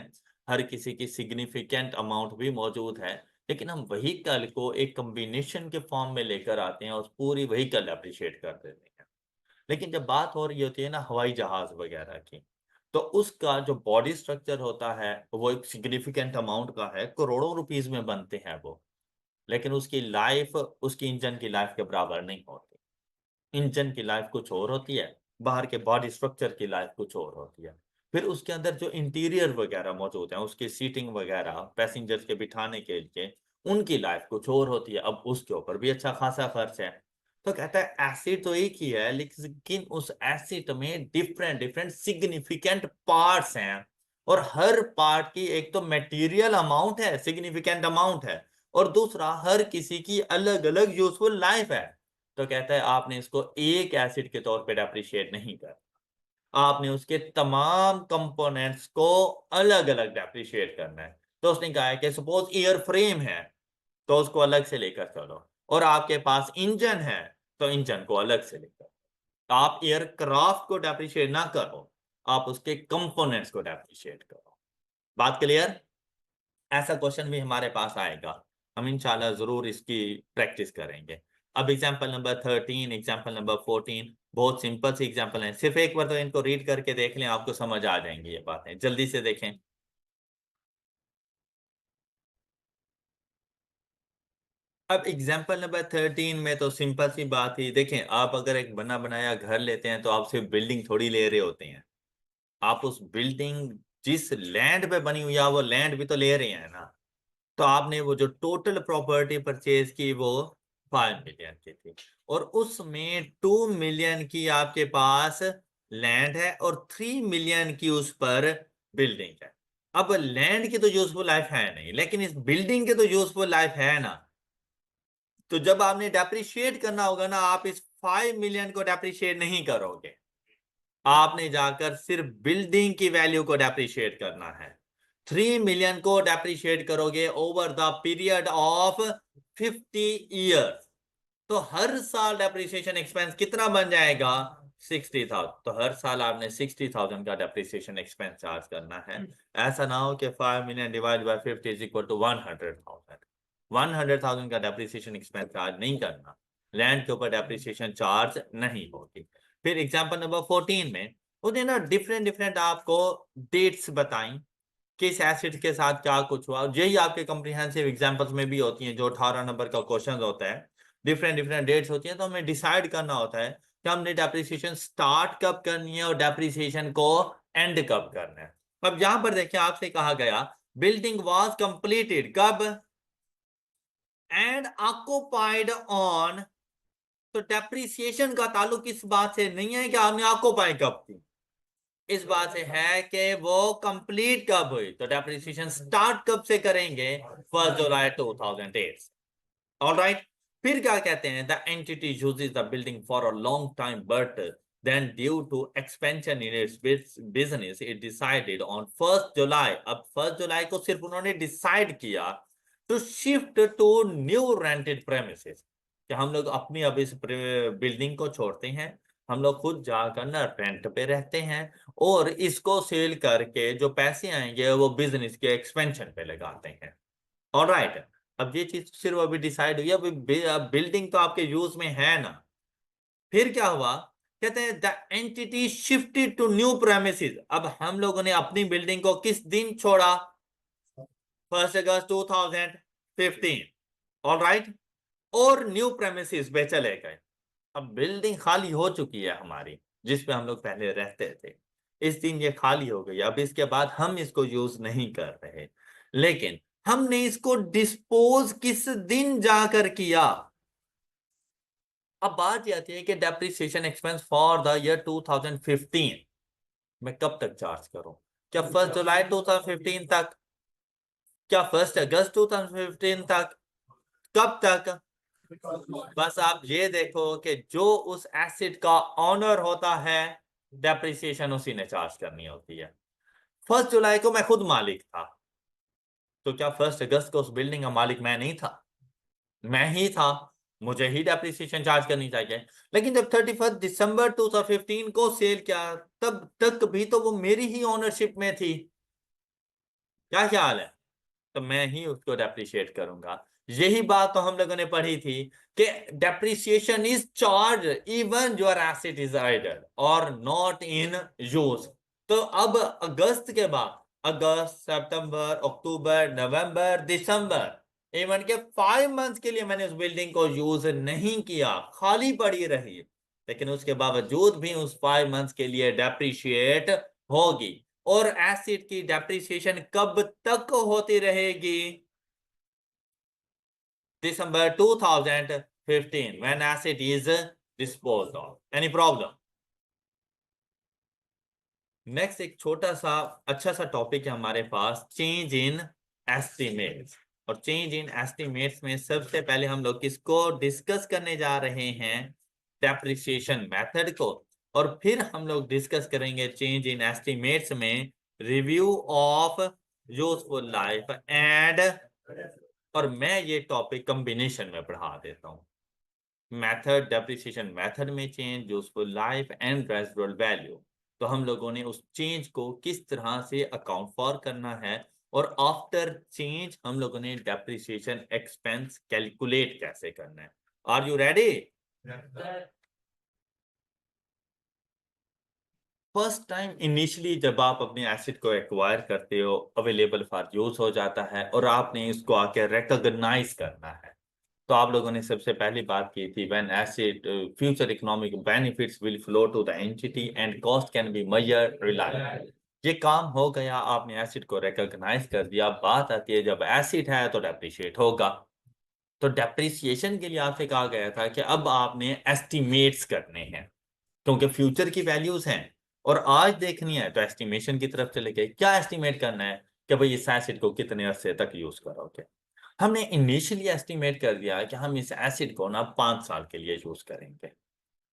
हर किसी की सिग्निफिकेंट अमाउंट भी मौजूद है। लेकिन हम व्हीकल को एक कॉम्बिनेशन के फॉर्म में लेकर आते हैं और पूरी व्हीकल अप्रिशिएट कर देते हैं। लेकिन जब बात हो रही होती है ना हवाई जहाज वगैरह की, तो उसका जो बॉडी स्ट्रक्चर होता है वो एक सिग्निफिकेंट अमाउंट का है, करोड़ों रुपीस में बनते हैं वो, लेकिन उसकी लाइफ उसकी इंजन की लाइफ के बराबर नहीं होती। इंजन की लाइफ कुछ और होती है, बाहर के बॉडी स्ट्रक्चर की लाइफ कुछ और होती है, फिर उसके अंदर जो इंटीरियर वगैरह मौजूद है, उसकी सीटिंग वगैरह पैसेंजर्स के बिठाने के लिए, उनकी लाइफ कुछ और होती है। अब उसके ऊपर भी अच्छा खासा खर्च है। तो कहता है एसिड तो एक ही है, लेकिन उस एसिड में डिफरेंट डिफरेंट सिग्निफिकेंट पार्ट्स हैं, और हर पार्ट की एक तो मटेरियल अमाउंट है, सिग्निफिकेंट अमाउंट है, और दूसरा हर किसी की अलग अलग यूजफुल लाइफ है। तो कहता है आपने इसको एक एसिड के तौर पे डेप्रिशिएट नहीं कर, आपने उसके तमाम कंपोनेंट्स को अलग अलग डेप्रिशिएट करना है। तो उसने कहा है कि सपोज एयर फ्रेम है तो उसको अलग से लेकर चलो, और आपके पास इंजन है तो इंजन को अलग से लेकर, आप एयरक्राफ्ट को डेप्रिशिएट ना करो, आप उसके कंपोनेंट्स को डेप्रिशिएट करो। बात क्लियर? ऐसा क्वेश्चन भी हमारे पास आएगा, हम इंशाल्लाह जरूर इसकी प्रैक्टिस करेंगे। अब एग्जांपल नंबर 13, एग्जांपल नंबर 14, बहुत सिंपल सी एग्जांपल है, सिर्फ एक बार तो इनको रीड करके देख लें, आपको समझ आ जाएंगी ये बातें, जल्दी से देखें। अब एग्जांपल नंबर 13 में तो सिंपल सी बात ही देखें, आप अगर एक बना बनाया घर लेते हैं तो आप सिर्फ बिल्डिंग थोड़ी ले रहे होते हैं, आप उस बिल्डिंग जिस लैंड पे बनी हुई है वो लैंड भी तो ले रहे हैं ना। तो आपने वो जो टोटल प्रॉपर्टी परचेज की वो 5 मिलियन की थी, और उसमें 2 मिलियन की आपके पास लैंड है और 3 मिलियन की उस पर बिल्डिंग है। अब लैंड की तो यूजफुल लाइफ है नहीं, लेकिन इस बिल्डिंग की तो यूजफुल लाइफ है ना। तो जब आपने डेप्रिशिएट करना होगा ना, आप इस 5 मिलियन को डेप्रिशिएट नहीं करोगे, आपने जाकर सिर्फ बिल्डिंग की वैल्यू को डेप्रिशिएट करना है। 3 मिलियन को डेप्रिशिएट करोगे over the period of 50 years, तो हर साल डेप्रिसिएशन एक्सपेंस कितना बन जाएगा? 60,000। तो हर साल आपने 60,000 का डेप्रिसिएशन एक्सपेंस चार्ज करना है। ऐसा ना हो कि 5 million divide by 50 is equal to 100,000। 100,000 का डेप्रिसिएशन एक्सपेंस चार्ज नहीं करना, लैंड के ऊपर डेप्रिसिएशन चार्ज नहीं होगी। फिर एग्जांपल नंबर 14 में उन्हें ना डिफरेंट डिफरेंट आपको डेट्स बताई, किस एसिड के साथ क्या कुछ हुआ, यही आपके कॉम्प्रिहेंसिव एग्जांपल्स में भी होती हैं, जो 18 नंबर का क्वेश्चन होता है, डिफरेंट डिफरेंट डेट्स होती हैं, तो हमें डिसाइड करना होता है कि हमने डेप्रिसिएशन स्टार्ट कब करनी है और डेप्रिसिएशन को एंड कब करना है। अब यहां पर देखिए आपसे कहा गया बिल्डिंग वाज कंप्लीटेड कब, एंड ऑक्युपाइड ऑन, तो डेप्रिसिएशन का ताल्लुक इस बात से नहीं है कि आपने ऑक्युपाई कब की, इस बात से है कि वो कंप्लीट कब हुई, तो डेप्रिसिएशन स्टार्ट कब से करेंगे, 1 जुलाई 2008। ऑलराइट, फिर क्या कहते हैं, the entity uses the building for a long time but then due to expansion in its business it decided on 1 July. अब 1 जुलाई को सिर्फ उन्होंने डिसाइड किया to shift to new rented premises, कि हम लोग अपनी अब इस बिल्डिंग को छोड़ते हैं, हम लोग खुद जाकर ना रेंट पे रहते हैं और इसको सेल करके जो पैसे आएंगे वो बिजनेस के एक्सपेंशन पे लगाते हैं। ऑलराइट, अब ये चीज सिर्फ अभी डिसाइड हुई, अभी बिल्डिंग तो आपके यूज में है ना। फिर क्या हुआ, कहते हैं the entity shifted to new premises. अब हम लोगों ने अपनी बिल्डिंग को किस दिन छोड़ा, 1 अगस्त 2015। ऑलराइट, और न्यू प्रेमिसेस पे चले गए। अब बिल्डिंग खाली हो चुकी है हमारी, जिसपे हम लोग पहले रहते थे। इस दिन ये खाली हो गई, अब इसके बाद हम इसको यूज नहीं कर रहे, लेकिन हमने इसको डिस्पोज किस दिन जाकर किया। अब बात यह आती है कि depreciation expense for the year 2015 मैं कब तक चार्ज करूं, क्या 1 जुलाई 2015 तक, क्या 1 अगस्त 2015 तक, कब तक। बस आप ये देखो कि जो उस एसेट का ऑनर होता है डेप्रिसिएशन उसी ने चार्ज करनी होती है। 1 जुलाई को मैं खुद मालिक था, तो क्या 1 अगस्त को उस बिल्डिंग का मालिक मैं नहीं था, मैं ही था, मुझे ही डेप्रिसिएशन चार्ज करनी चाहिए। लेकिन जब 31 दिसंबर 2015 को सेल किया तब तक भी तो वो मेरी ही ओनरशिप में थी। क्या ख्याल है, तो मैं ही उसको डेप्रिशिएट करूंगा। यही बात तो हम लोगों ने पढ़ी थी कि depreciation is charge even your asset is idle और नॉट इन यूज। तो अब अगस्त के बाद, अगस्त, सितंबर, अक्टूबर, नवंबर, दिसंबर, इवन के 5 मंथ्स के लिए मैंने उस बिल्डिंग को यूज नहीं किया, खाली पड़ी रही, लेकिन उसके बावजूद भी उस 5 मंथ्स के लिए डेप्रिशिएट होगी। और एसिड की डेप्रिसिएशन कब तक होती रहेगी, दिसंबर 2015 when acid is disposed of. Any problem. Next एक छोटा सा अच्छा सा टॉपिक है हमारे पास, चेंज इन एस्टिमेट्स। और चेंज इन एस्टिमेट्स में सबसे पहले हम लोग किसको डिस्कस करने जा रहे हैं, डेप्रिसिएशन मेथड को। और फिर हम लोग डिस्कस करेंगे चेंज इन एस्टिमेट्स में review of useful life and, और मैं ये टॉपिक कॉम्बिनेशन में पढ़ा देता हूँ, मेथड, डेप्रिसिएशन मेथड में change, useful life and residual value. तो हम लोगों ने उस चेंज को किस तरह से अकाउंट फॉर करना है, और आफ्टर चेंज हम लोगों ने डेप्रिसिएशन एक्सपेंस कैलकुलेट कैसे करना है। Are you ready? First time initially जब आप अपने एसेट को एक्वायर करते हो, अवेलेबल फॉर यूज हो जाता है और आपने इसको आके रिकॉग्नाइज करना है, तो आप लोगों ने सबसे पहली बात की थी when asset future economic benefits will flow to the entity and cost can be measured reliable. ये काम हो गया, आपने एसेट को रिकॉग्नाइज कर दिया। बात आती है जब एसेट है तो डेप्रिशिएट होगा। तो डेप्रिसिएशन के लिए आपसे कहा गया था कि अब आपने एस्टिमेट्स करने हैं, क्योंकि फ्यूचर की वैल्यूज हैं और आज देखनी है, तो एस्टिमेशन की तरफ चले गए। क्या एस्टिमेट करना है कि भाई इस एसिड को कितने अरसे तक यूज करोगे। हमने इनिशियली एस्टिमेट कर दिया कि हम इस एसिड को ना 5 साल के लिए यूज करेंगे।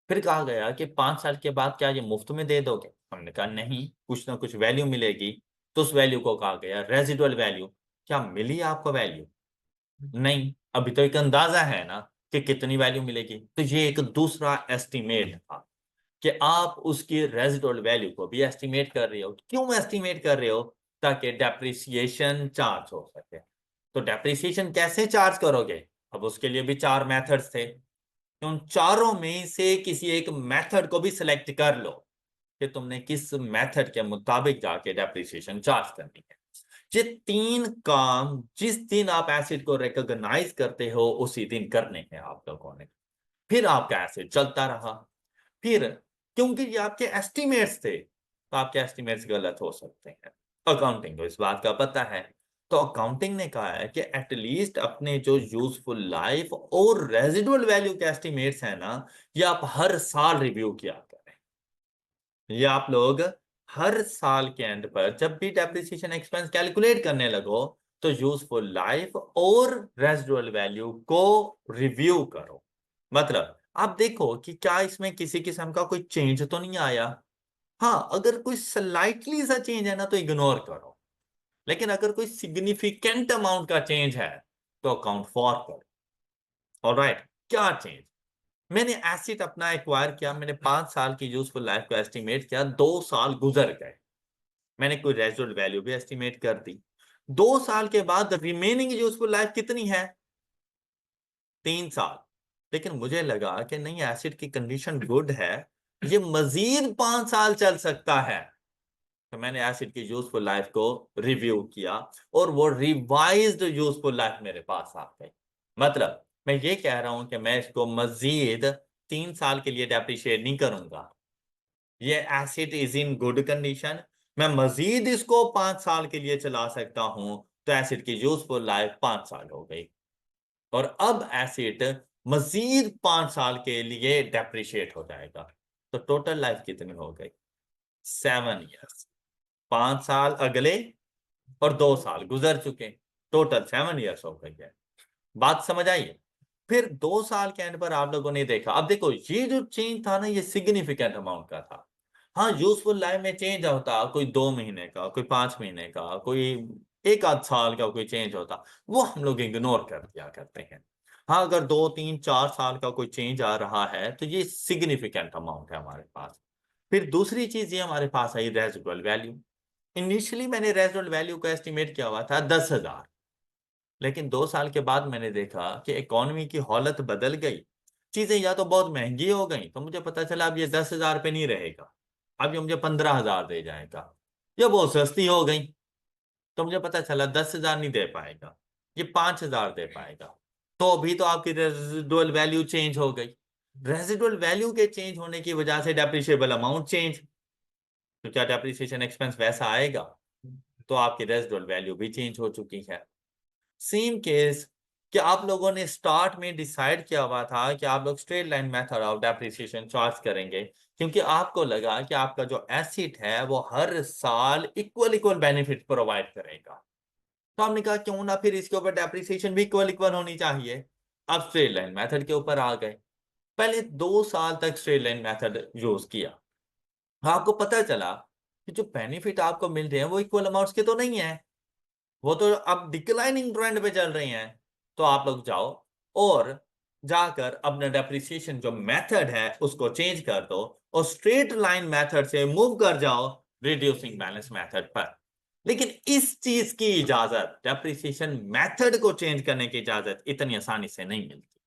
फिर कहा गया कि 5 साल के बाद क्या ये मुफ्त में दे दोगे, हमने कहा नहीं, कुछ ना कुछ वैल्यू मिलेगी। तो उस वैल्यू को कहा गया रेजिडुअल वैल्यू। क्या मिली आपको वैल्यू? नहीं, अभी तो एक अंदाजा है ना कि कितनी वैल्यू मिलेगी। तो ये एक दूसरा एस्टिमेट था कि आप उसकी रेजिडुअल वैल्यू को भी एस्टिमेट कर रहे हो। क्यों एस्टिमेट कर रहे हो? ताकि डेप्रिसिएशन चार्ज हो सके। तो डेप्रिसिएशन कैसे चार्ज करोगे? अब उसके लिए भी 4 मेथड्स थे, तो उन चारों में से किसी एक मेथड को भी सिलेक्ट कर लो कि तुमने किस मेथड के मुताबिक जाके डेप्रिसिएशन चार्ज करनी है। ये 3 काम जिस दिन आप एसिड को रिकॉग्नाइज करते हो उसी दिन करने हैं आप लोगों ने। फिर आपका एसिड चलता रहा। फिर क्योंकि ये आपके एस्टिमेट्स थे, तो आपके एस्टिमेट्स गलत हो सकते हैं। अकाउंटिंग को इस बात का पता है, तो अकाउंटिंग ने कहा है कि एटलीस्ट अपने जो यूजफुल लाइफ और रेजिडुअल वैल्यू के एस्टिमेट्स है ना, ये आप हर साल रिव्यू किया करें। ये आप लोग हर साल के एंड पर जब भी डेप्रिसिएशन एक्सपेंस कैलकुलेट करने लगो तो यूजफुल लाइफ और रेजिडुअल वैल्यू को रिव्यू करो। मतलब आप देखो कि क्या इसमें किसी किस्म का कोई चेंज तो नहीं आया। हाँ, अगर कोई स्लाइटली सा चेंज है ना तो इग्नोर करो, लेकिन अगर कोई सिग्निफिकेंट अमाउंट का चेंज है तो अकाउंट फॉर करो। ऑलराइट, क्या चेंज? मैंने एसेट अपना एक्वायर किया, मैंने 5 साल की यूजफुल लाइफ को एस्टिमेट किया, 2 साल गुजर गए, मैंने कोई रेजिडुअल वैल्यू भी एस्टिमेट कर दी। 2 साल के बाद रिमेनिंग यूजफुल लाइफ कितनी है? 3 साल। लेकिन मुझे लगा कि नहीं, एसिड की कंडीशन गुड है, ये मजीद 5 साल चल सकता है। तो मैंने एसिड की यूजफुल लाइफ को रिव्यू किया और वो रिवाइज्ड यूजफुल लाइफ मेरे पास आ गई। मतलब मैं ये कह रहा हूं कि मैं इसको मजीद 3 साल के लिए डेप्रिशिएट नहीं करूंगा। ये acid is in good condition, मैं मजीद इसको 5 साल के लिए चला सकता हूं, तो एसिड की यूजफुल लाइफ 5 साल हो गई। और अब एसिड मजीद 5 साल के लिए डेप्रिशिएट हो जाएगा, तो टोटल लाइफ कितनी हो गई? 7 ईयर्स। 5 साल अगले और 2 साल गुजर चुके, टोटल 7 ईयर्स हो गई है। बात समझ आई है? फिर 2 साल के एंड पर आप लोगों ने देखा, अब देखो ये जो चेंज था ना, ये सिग्निफिकेंट अमाउंट का था। हाँ, यूजफुल लाइफ में चेंज होता, कोई 2 महीने का, कोई 5 महीने का, कोई एक आध साल का कोई चेंज होता, वो हम लोग इग्नोर कर दिया करते हैं। हाँ, अगर 2 3 4 साल का कोई चेंज आ रहा है तो ये सिग्निफिकेंट अमाउंट है हमारे पास। फिर दूसरी चीज ये हमारे पास आई रेजिडुअल वैल्यू। इनिशियली मैंने रेजिडुअल वैल्यू का एस्टिमेट किया हुआ था 10,000, लेकिन 2 साल के बाद मैंने देखा कि इकोनॉमी की हालत बदल गई, चीजें या तो बहुत महंगी हो गई, तो मुझे पता चला अब ये 10,000 पे नहीं रहेगा, अब ये मुझे 15,000 दे जाएगा। या बहुत सस्ती हो गई, तो मुझे पता चला 10,000 नहीं दे पाएगा, ये 5,000 दे पाएगा। तो अभी तो आपकी रेजिडुअल वैल्यू चेंज हो गई। रेजिडुअल वैल्यू के चेंज होने की वजह से डेप्रिशिएबल अमाउंट चेंज, तो क्या डेप्रिसिएशन एक्सपेंस वैसा आएगा? तो आपकी रेजिडुअल वैल्यू भी चेंज हो चुकी है। सेम केस कि आप लोगों ने स्टार्ट में डिसाइड किया हुआ था कि आप लोग straight line method of depreciation charge करेंगे, क्योंकि आपको लगा कि आपका जो एसेट है वो हर साल इक्वल इक्वल बेनिफिट प्रोवाइड करेगा। तो हमने कहा क्यों ना फिर इसके ऊपर डेप्रिसिएशन भी इक्वल इक्वल होनी चाहिए। अब स्ट्रेट लाइन मेथड के ऊपर आ गए। पहले 2 साल तक स्ट्रेट लाइन मेथड यूज किया, आपको पता चला कि जो बेनिफिट आपको मिल रहे हैं वो इक्वल अमाउंट्स के तो नहीं है, वो तो अब डिक्लाइनिंग ट्रेंड पे चल रही हैं। तो आप लोग जाओ और जाकर अपना डेप्रिसिएशन जो मेथड है उसको चेंज कर दो और स्ट्रेट लाइन मेथड से मूव कर जाओ रिड्यूसिंग बैलेंस मेथड पर। लेकिन इस चीज की इजाजत, डेप्रिसिएशन मेथड को चेंज करने की इजाजत इतनी आसानी से नहीं मिलती।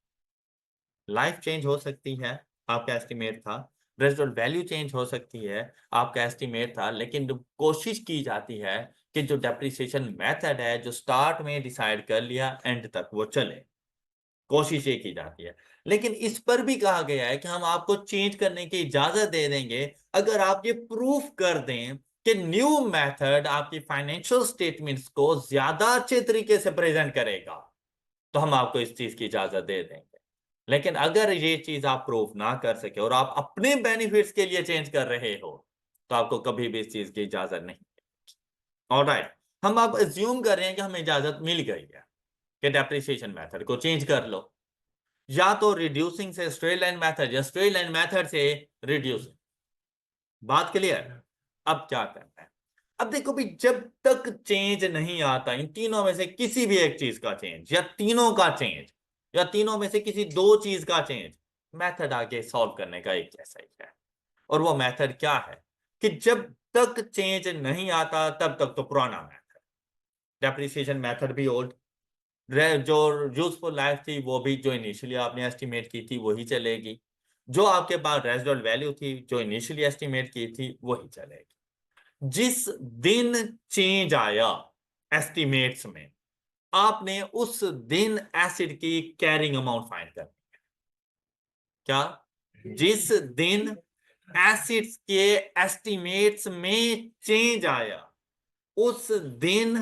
लाइफ चेंज हो सकती है, आपका एस्टिमेट था, रेजिडुअल वैल्यू चेंज हो सकती है, आपका एस्टिमेट था, लेकिन जो कोशिश की जाती है कि जो डेप्रिसिएशन मेथड है जो स्टार्ट में डिसाइड कर लिया एंड तक वो चले, कोशिश ये की जाती है। लेकिन इस पर भी कहा गया है कि हम आपको चेंज करने की इजाजत दे देंगे अगर आप ये प्रूफ कर दें कि न्यू मेथड आपकी फाइनेंशियल स्टेटमेंट्स को ज्यादा अच्छे तरीके से प्रेजेंट करेगा, तो हम आपको इस चीज की इजाजत दे देंगे। लेकिन अगर ये चीज आप प्रूफ ना कर सके और आप अपने बेनिफिट्स के लिए चेंज कर रहे हो, तो आपको कभी भी इस चीज की इजाजत नहीं। ऑलराइट, हम अब अज्यूम कर रहे हैं कि हमें इजाजत मिल गई है कि डेप्रिसिएशन मेथड को चेंज कर लो, या तो रिड्यूसिंग से स्ट्रेट लाइन मेथड या स्ट्रेट लाइन मेथड से रिड्यूसिंग। बात क्लियर? अब क्या करना है? अब देखो भी, जब तक चेंज नहीं आता इन तीनों में से किसी भी एक चीज का चेंज या तीनों का चेंज या तीनों में से किसी दो चीज का चेंज, मेथड आगे सॉल्व करने का एक जैसा ही है। और वो मेथड क्या है कि जब तक चेंज नहीं आता तब तक तो पुराना मेथड, डेप्रिसिएशन मेथड भी ओल्ड, जो यूजफुल लाइफ थी वो भी जो इनिशियली आपने एस्टिमेट की थी वही चलेगी, जो आपके पास रेजिडुअल वैल्यू थी जो इनिशियली एस्टिमेट की थी वही चलेगी। जिस दिन चेंज आया एस्टिमेट्स में, आपने उस दिन एसिड की कैरिंग अमाउंट फाइंड करनी है। क्या? जिस दिन एसिड्स के एस्टिमेट्स में चेंज आया उस दिन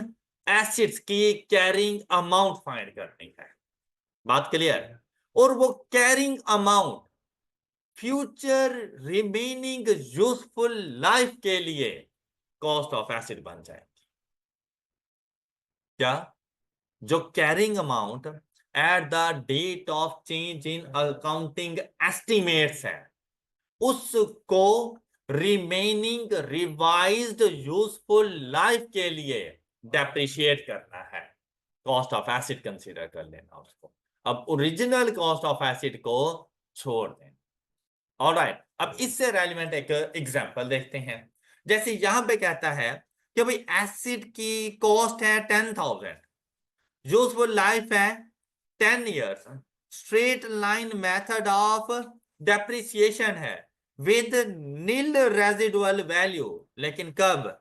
एसिड्स की कैरिंग अमाउंट फाइंड करनी है। बात क्लियर है? और वो carrying amount future remaining useful life के लिए कॉस्ट ऑफ एसिड बन जाएगी। क्या? जो carrying amount at the date of change in accounting estimates है, उसको रिमेनिंग रिवाइज्ड यूजफुल लाइफ के लिए डेप्रिशिएट करना है। कॉस्ट ऑफ एसिड कंसीडर कर लेना उसको। अब ओरिजिनल कॉस्ट ऑफ एसिड को छोड़ देना। ऑलराइट, अब इससे रेलिवेंट एक एग्जांपल देखते हैं। जैसे यहां पे कहता है कि भाई एसिड की कॉस्ट है 10,000, यूजफुल लाइफ है 10 years, straight line method of depreciation है विद नील रेजिडुअल वैल्यू, लेकिन कब?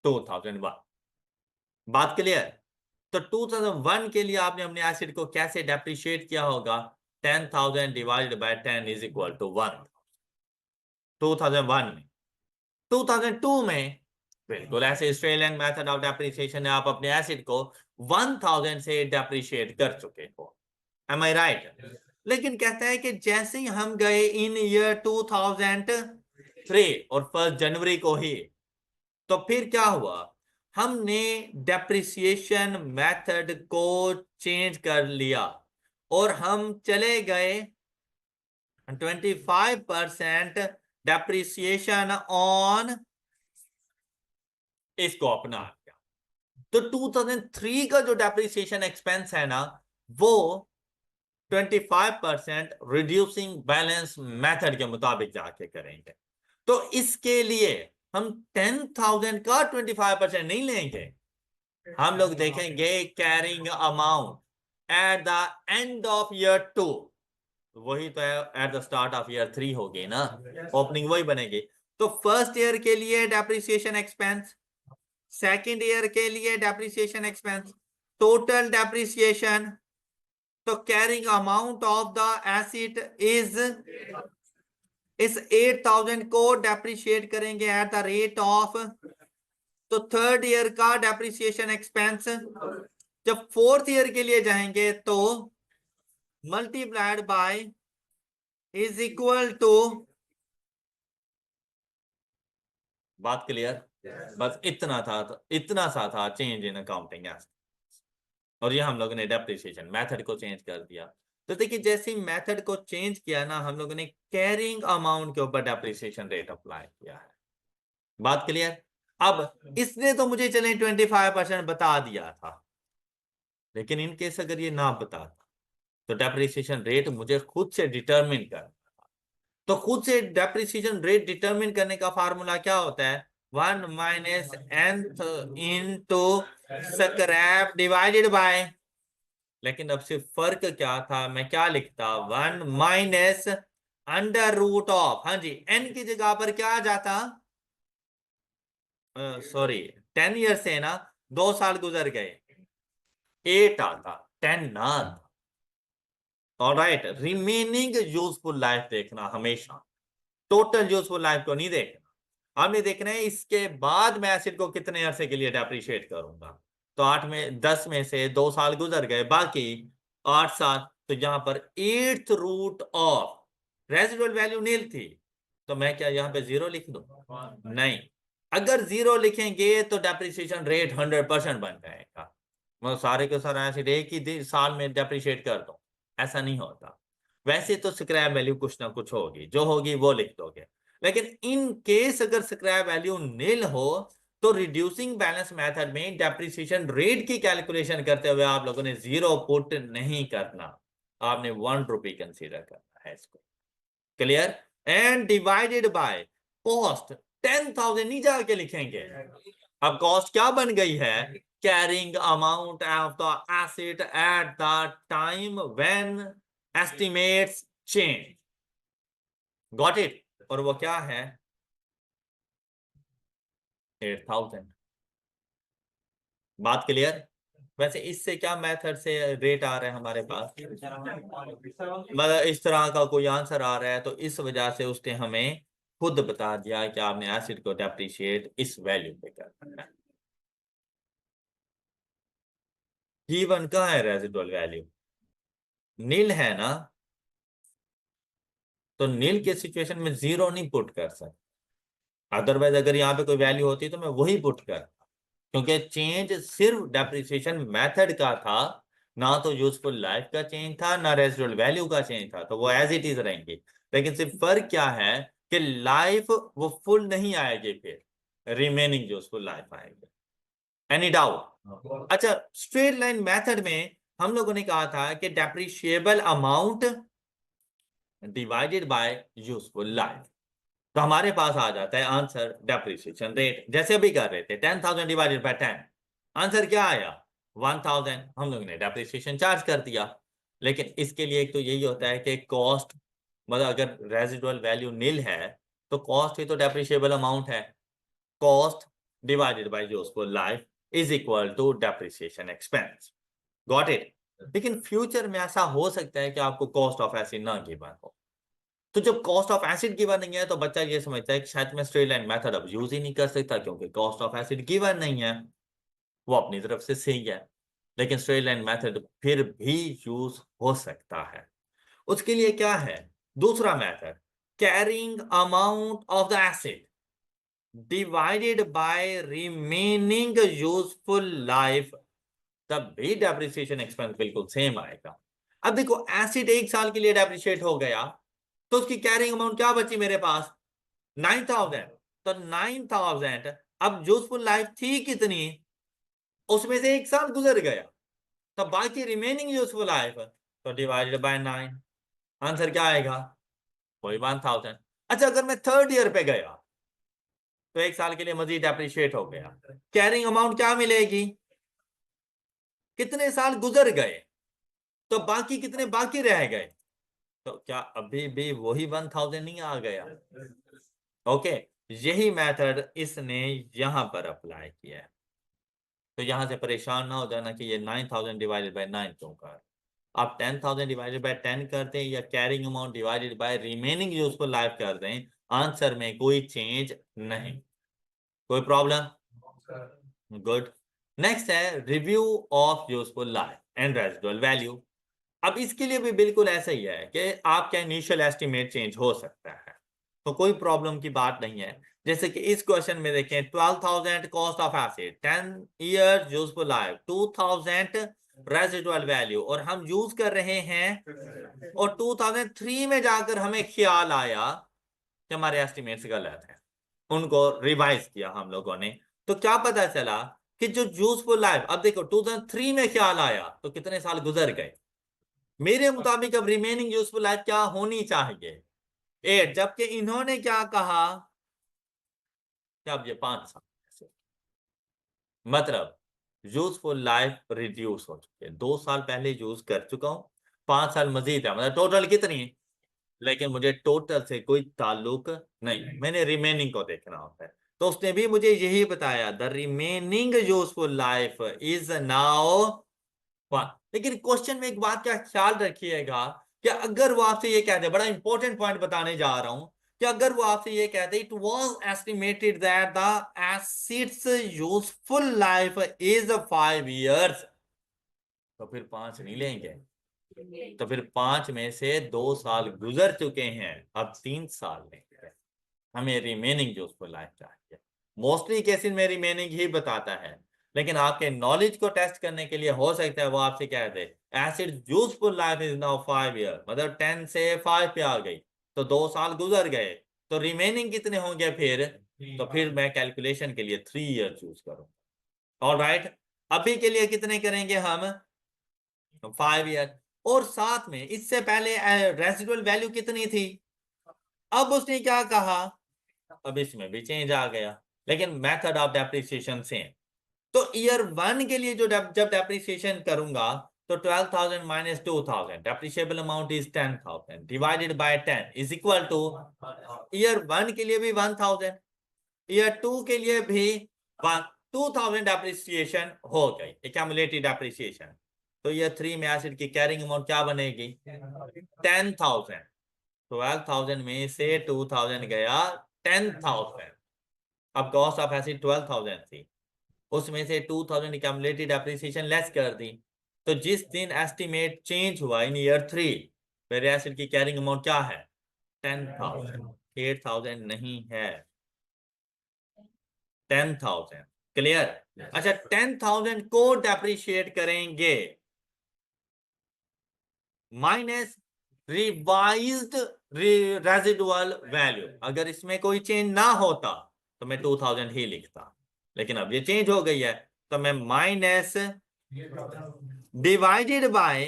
2001। बात क्लियर? तो 2001 के लिए आपने अपने एसिड को कैसे डेप्रिशिएट किया होगा? 10,000 divided by 10 is equal to 1। 2001 में। 2002 में बिल्कुल ऐसे ऑस्ट्रेलियन मेथड ऑफ डेप्रिसिएशन है, आप अपने एसिड को 1000 से डेप्रिशिएट कर चुके हो। M I right? लेकिन कहता है कि जैसे ही हम गए इन ईयर 2003 और 1 जनवरी को ही, तो फिर क्या हुआ? हमने डेप्रिसिएशन मेथड को चेंज कर लिया और हम चले गए 25% डेप्रिसिएशन ऑन, इसको अपना लिया। तो 2003 का जो डेप्रिसिएशन एक्सपेंस है ना, वो 25% रिड्यूसिंग बैलेंस मेथड के मुताबिक जाके करेंगे। तो इसके लिए हम 10,000 का 25% नहीं लेंगे, हम लोग देखेंगे carrying amount at the end of year 2। वही तो at the start of year 3 होगी ना, ओपनिंग वही बनेगी। तो फर्स्ट ईयर के लिए डेप्रिसिएशन एक्सपेंस, सेकेंड ईयर के लिए डेप्रिसिएशन एक्सपेंस, टोटल डेप्रिसिएशन। तो carrying amount of the asset is, इस 8,000 को डेप्रिशिएट करेंगे एट द रेट ऑफ, तो थर्ड ईयर का डेप्रिसिएशन एक्सपेंस। जब फोर्थ ईयर के लिए जाएंगे तो multiplied by is equal to, बात क्लियर? बस इतना था, इतना सा था चेंज इन अकाउंटिंग एस्पेक्ट। और ये हम लोगों ने डेप्रिसिएशन मेथड को चेंज कर दिया। तो देखिए जैसे ही मेथड को चेंज किया ना, हम लोगों ने कैरिंग अमाउंट के ऊपर डेप्रिसिएशन रेट अप्लाई किया है। बात क्लियर? अब इसने तो मुझे चले 25% बता दिया था, लेकिन इन केस अगर ये ना बताता तो डेप्रिसिएशन रेट मुझे खुद से डिटरमिन करना था। तो खुद से डेप्रिसिएशन रेट डिटरमिन करने का फार्मूला क्या होता है? 1 minus nth into scrap divided by, लेकिन अब सिर्फ फर्क क्या था, मैं क्या लिखता? 1 माइनस अंडर रूट ऑफ, हाँ जी, n की जगह पर क्या आ जाता? सॉरी, 10 ईयर से ना 2 साल गुजर गए, 8 आता, 10 ना आता। ऑलराइट, रिमेनिंग यूजफुल लाइफ देखना हमेशा, टोटल यूजफुल लाइफ को नहीं देखना। आपने देखना है इसके बाद मैं एसिड को कितने अरसे के लिए डेप्रिशिएट करूंगा। तो 8 में 10 में से 2 साल गुजर गए, बाकी 8 साल। तो यहां पर 8th रूट ऑफ रेजिडुअल वैल्यू नील थी, तो मैं क्या यहां पे 0 लिख दूं? नहीं, अगर 0 लिखेंगे तो डेप्रिसिएशन रेट 100% बन जाएगा। मैं सारे के सारे एसिड एक ही साल में डेप्रिशिएट कर दूं, ऐसा नहीं होता। वैसे तो स्क्रैप वैल्यू कुछ ना कुछ होगी, जो होगी वो लिख दोगे। लेकिन इन केस अगर स्क्रैप वैल्यू नील हो, तो रिड्यूसिंग बैलेंस मेथड में डेप्रिसिएशन रेट की कैलकुलेशन करते हुए आप लोगों ने 0 पुट नहीं करना, आपने 1 रुपी कंसीडर करना है इसको। Clear? And divided by cost 10,000 नहीं जाके लिखेंगे। अब कॉस्ट क्या बन गई है? Carrying amount of the acid at the time when estimates change. Got it? और वो क्या है? 8,000। बात क्लियर? वैसे इससे क्या मेथड से रेट आ रहा है हमारे पास? मतलब इस तरह का कोई आंसर आ रहा है, तो इस वजह से उसने हमें खुद बता दिया कि आपने एसिड को डेप्रिशिएट इस वैल्यू पे करना है। गिवन कहाँ है रेजिडुअल वैल्यू? नील है ना, तो नील के सिचुएशन में 0 नहीं पुट कर सकते। अदरवाइज अगर यहाँ पे कोई वैल्यू होती तो मैं वही पुट कर, क्योंकि चेंज सिर्फ डेप्रिसिएशन मेथड का था, ना तो यूजफुल लाइफ का चेंज था, ना रेजिडुअल वैल्यू का चेंज था, तो वो एज इट इज रहेंगे। लेकिन सिर्फ फर्क क्या है कि लाइफ वो फुल नहीं आएगी, फिर रिमेनिंग यूजफुल लाइफ आएगी। Any doubt? अच्छा, स्ट्रेट लाइन मेथड में हम लोगों ने कहा था कि depreciable amount divided by useful life, तो हमारे पास आ जाता है आंसर डेप्रिसिएशन रेट, जैसे अभी कर रहे थे 10,000 डिवाइडेड बाय 10, आंसर क्या आया 1,000, हम लोग ने डेप्रिसिएशन चार्ज कर दिया। लेकिन इसके लिए एक तो यही होता है कि कॉस्ट, मतलब अगर रेजिडुअल वैल्यू नील है तो कॉस्ट ही तो डेप्रिशिएबल अमाउंट है, cost divided by useful life is equal to depreciation expense. Got it? लेकिन फ्यूचर में ऐसा हो सकता है कि आपको कॉस्ट ऑफ एसिड ना गिवन हो, तो जब कॉस्ट ऑफ एसिड गिवन नहीं है तो बच्चा ये समझता है कि शायद मैं स्ट्रेट लाइन मेथड अब यूज ही नहीं कर सकता, क्योंकि कॉस्ट ऑफ एसिड गिवन नहीं है। वो अपनी तरफ से सही है, लेकिन स्ट्रेट लाइन मेथड फिर भी यूज हो सकता है। उसके लिए क्या है दूसरा method, carrying amount of the acid divided by remaining useful life, तब भी डेप्रिसिएशन एक्सपेंस बिल्कुल सेम आएगा। अब देखो एसिड 1 साल के लिए डेप्रिशिएट हो गया, तो उसकी कैरिंग अमाउंट क्या बची मेरे पास 9,000, तो 9,000, अब यूजफुल लाइफ थी कितनी, उसमें से 1 साल गुजर गया, तो बाकी रिमेनिंग यूजफुल लाइफ तो डिवाइडेड बाय 9, आंसर क्या आएगा वही 1,000। अच्छा, अगर मैं थर्ड ईयर पे गया तो 1 साल के लिए मजीद अप्रिशिएट हो गया, कैरिंग अमाउंट क्या मिलेगी, कितने साल गुजर गए तो बाकी कितने बाकी रह गए, तो क्या अभी भी वही 1,000 नहीं आ गया? ओके, यही मेथड इसने यहां पर अप्लाई किया है। तो यहां से परेशान ना हो जाना कि ये 9,000 डिवाइडेड बाय 9 क्यों कर, आप 10,000 डिवाइडेड बाय 10 कर दें या carrying amount divided bye remaining useful life कर दें, आंसर में कोई चेंज नहीं, कोई प्रॉब्लम? गुड। नेक्स्ट है review of useful life and residual value. अब इसके लिए भी बिल्कुल ऐसा ही है कि आपका इनिशियल एस्टिमेट चेंज हो सकता है, तो कोई प्रॉब्लम की बात नहीं है। जैसे कि इस क्वेश्चन में देखें 12,000 cost of acid, 10 year useful life, 2,000 residual value, और हम यूज कर रहे हैं, और 2003 में जाकर हमें ख्याल आया कि हमारे एस्टिमेट्स गलत हैं, उनको रिवाइज किया हम लोगों ने, तो क्या पता चला कि जो यूजफुल लाइफ, अब देखो 2003 में ख्याल आया तो कितने साल गुजर गए, मेरे मुताबिक अब रिमेनिंग यूजफुल लाइफ क्या होनी चाहिए 8, जबकि इन्होंने क्या कहा कि अब ये 5 साल, मतलब यूजफुल लाइफ रिड्यूस हो चुकी है, 2 साल पहले यूज कर चुका हूं, 5 साल मजीद है, मतलब टोटल कितनी है, लेकिन मुझे टोटल से कोई ताल्लुक नहीं, मैंने रिमेनिंग को देखना होता है। तो उसने भी मुझे यही बताया, the remaining useful life is now 1। लेकिन क्वेश्चन में एक बात का ख्याल रखिएगा कि अगर वो आपसे ये कहते, बड़ा इंपॉर्टेंट पॉइंट बताने जा रहा हूं, कि अगर वो आपसे ये कहते it was estimated that the acids useful life is 5 years, तो फिर 5 नहीं लेंगे, तो फिर 5 में से 2 साल गुजर चुके हैं, अब 3 साल लेंगे, हमें रिमेनिंग यूजफुल लाइफ चाहिए। मोस्टली केसेस में रिमेनिंग ही बताता है, लेकिन आपके नॉलेज को टेस्ट करने के लिए हो सकता है वो आपसे कह दे asset useful life is now 5 year, मतलब 10 से 5 पे आ गई, तो 2 साल गुजर गए, तो रिमेनिंग कितने होंगे फिर, तो फिर मैं कैलकुलेशन के लिए 3 ईयर चूज करूंगा। ऑल राइट, अभी के लिए कितने करेंगे हम, 5 ईयर, और साथ में इससे पहले रेसिडुअल वैल्यू कितनी थी, अब उसने क्या कहा, अब इसमें भी चेंज आ गया, लेकिन मेथड ऑफ डेप्रिसिएशन सेम। तो ईयर 1 के लिए जो जब डेप्रिसिएशन करूंगा, तो 12,000 minus 2,000, depreciable amount is 10,000 divided by 10 is equal to, year 1 के लिए भी 1,000, ईयर 2 के लिए भी 2,000 डेप्रिसिएशन हो गई, एक्यूमुलेटेड डेप्रिसिएशन। तो ईयर 3 में एसिड की कैरिंग अमाउंट क्या बनेगी 10,000, 12,000 में से 2,000 गया 10,000, अब कॉस्ट ऑफ एसिड 12,000 थी, उसमें से 2,000 एक्यूमुलेटेड एप्रिसिएशन लेस कर दी, तो जिस दिन एस्टिमेट चेंज हुआ इन ईयर 3, मेरे एसिड की कैरिंग अमाउंट क्या है 10,000, 8,000 नहीं है। 10,000। क्लियर? अच्छा, 10,000 को डेप्रिशिएट करेंगे माइनस रिवाइज्ड रेजिडुअल वैल्यू। अगर इसमें कोई चेंज ना होता तो मैं 2000 ही लिखता, लेकिन अब ये चेंज हो गई है तो मैं minus divided by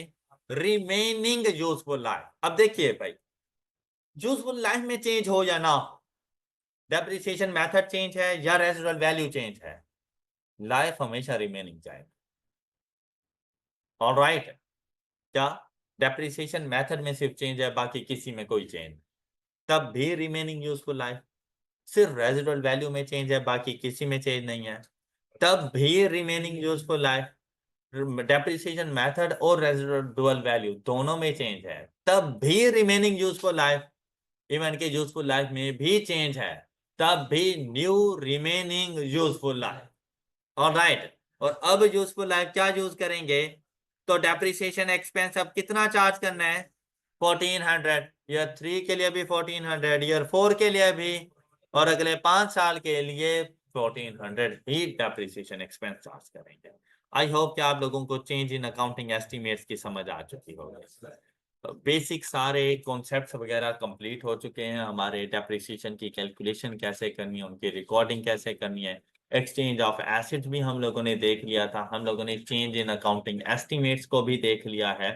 remaining useful life. अब देखिए भाई, यूजफुल लाइफ में चेंज हो या ना हो, डेप्रिसिएशन मेथड चेंज है या रेजिडुअल वैल्यू चेंज है, लाइफ हमेशा रिमेनिंग जाएगी। ऑलराइट? क्या डेप्रिसिएशन मेथड में सिर्फ चेंज है, बाकी किसी में कोई चेंज, तब भी रिमेनिंग यूजफुल लाइफ। सिर्फ रेजिडुअल वैल्यू में चेंज है, बाकी किसी में चेंज नहीं है, तब भी remaining useful life. Depreciation method और रेजिडुअल वैल्यू दोनों में चेंज है, तब भी रिमेनिंग यूजफुल लाइफ। इवन के यूजफुल लाइफ में भी चेंज है, तब भी new remaining useful life. Alright? और अब यूजफुल लाइफ क्या यूज करेंगे, तो डेप्रिसिएशन एक्सपेंस अब कितना चार्ज करना है, 1400। ईयर 3 के लिए भी 1400, ईयर 4 के लिए भी, और अगले 5 साल के लिए 1400 ही डेप्रिसिएशन एक्सपेंस चार्ज करेंगे। आई होप कि आप लोगों को चेंज इन अकाउंटिंग एस्टिमेट्स की समझ आ चुकी होगी। बेसिक सारे कॉन्सेप्ट्स वगैरह कंप्लीट हो चुके हैं हमारे। डेप्रिसिएशन की कैलकुलेशन कैसे करनी है, उनकी रिकॉर्डिंग कैसे करनी है, एक्सचेंज ऑफ एसेट्स भी हम लोगों ने देख लिया था, हम लोगों ने चेंज इन अकाउंटिंग एस्टिमेट्स को भी देख लिया है।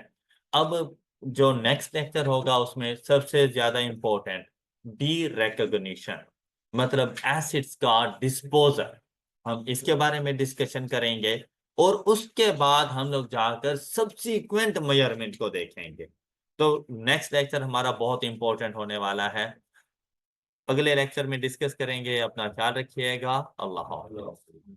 अब जो नेक्स्ट लेक्चर होगा उसमें सबसे ज्यादा इंपॉर्टेंट डी रिकॉग्निशन, मतलब एसेट्स का डिस्पोजल, हम इसके बारे में डिस्कशन करेंगे। और उसके बाद हम लोग जाकर सब्सीक्वेंट मेजरमेंट को देखेंगे। तो नेक्स्ट लेक्चर हमारा बहुत इंपॉर्टेंट होने वाला है, अगले लेक्चर में डिस्कस करेंगे। अपना ख्याल रखिएगा। अल्लाह हाफ़िज़।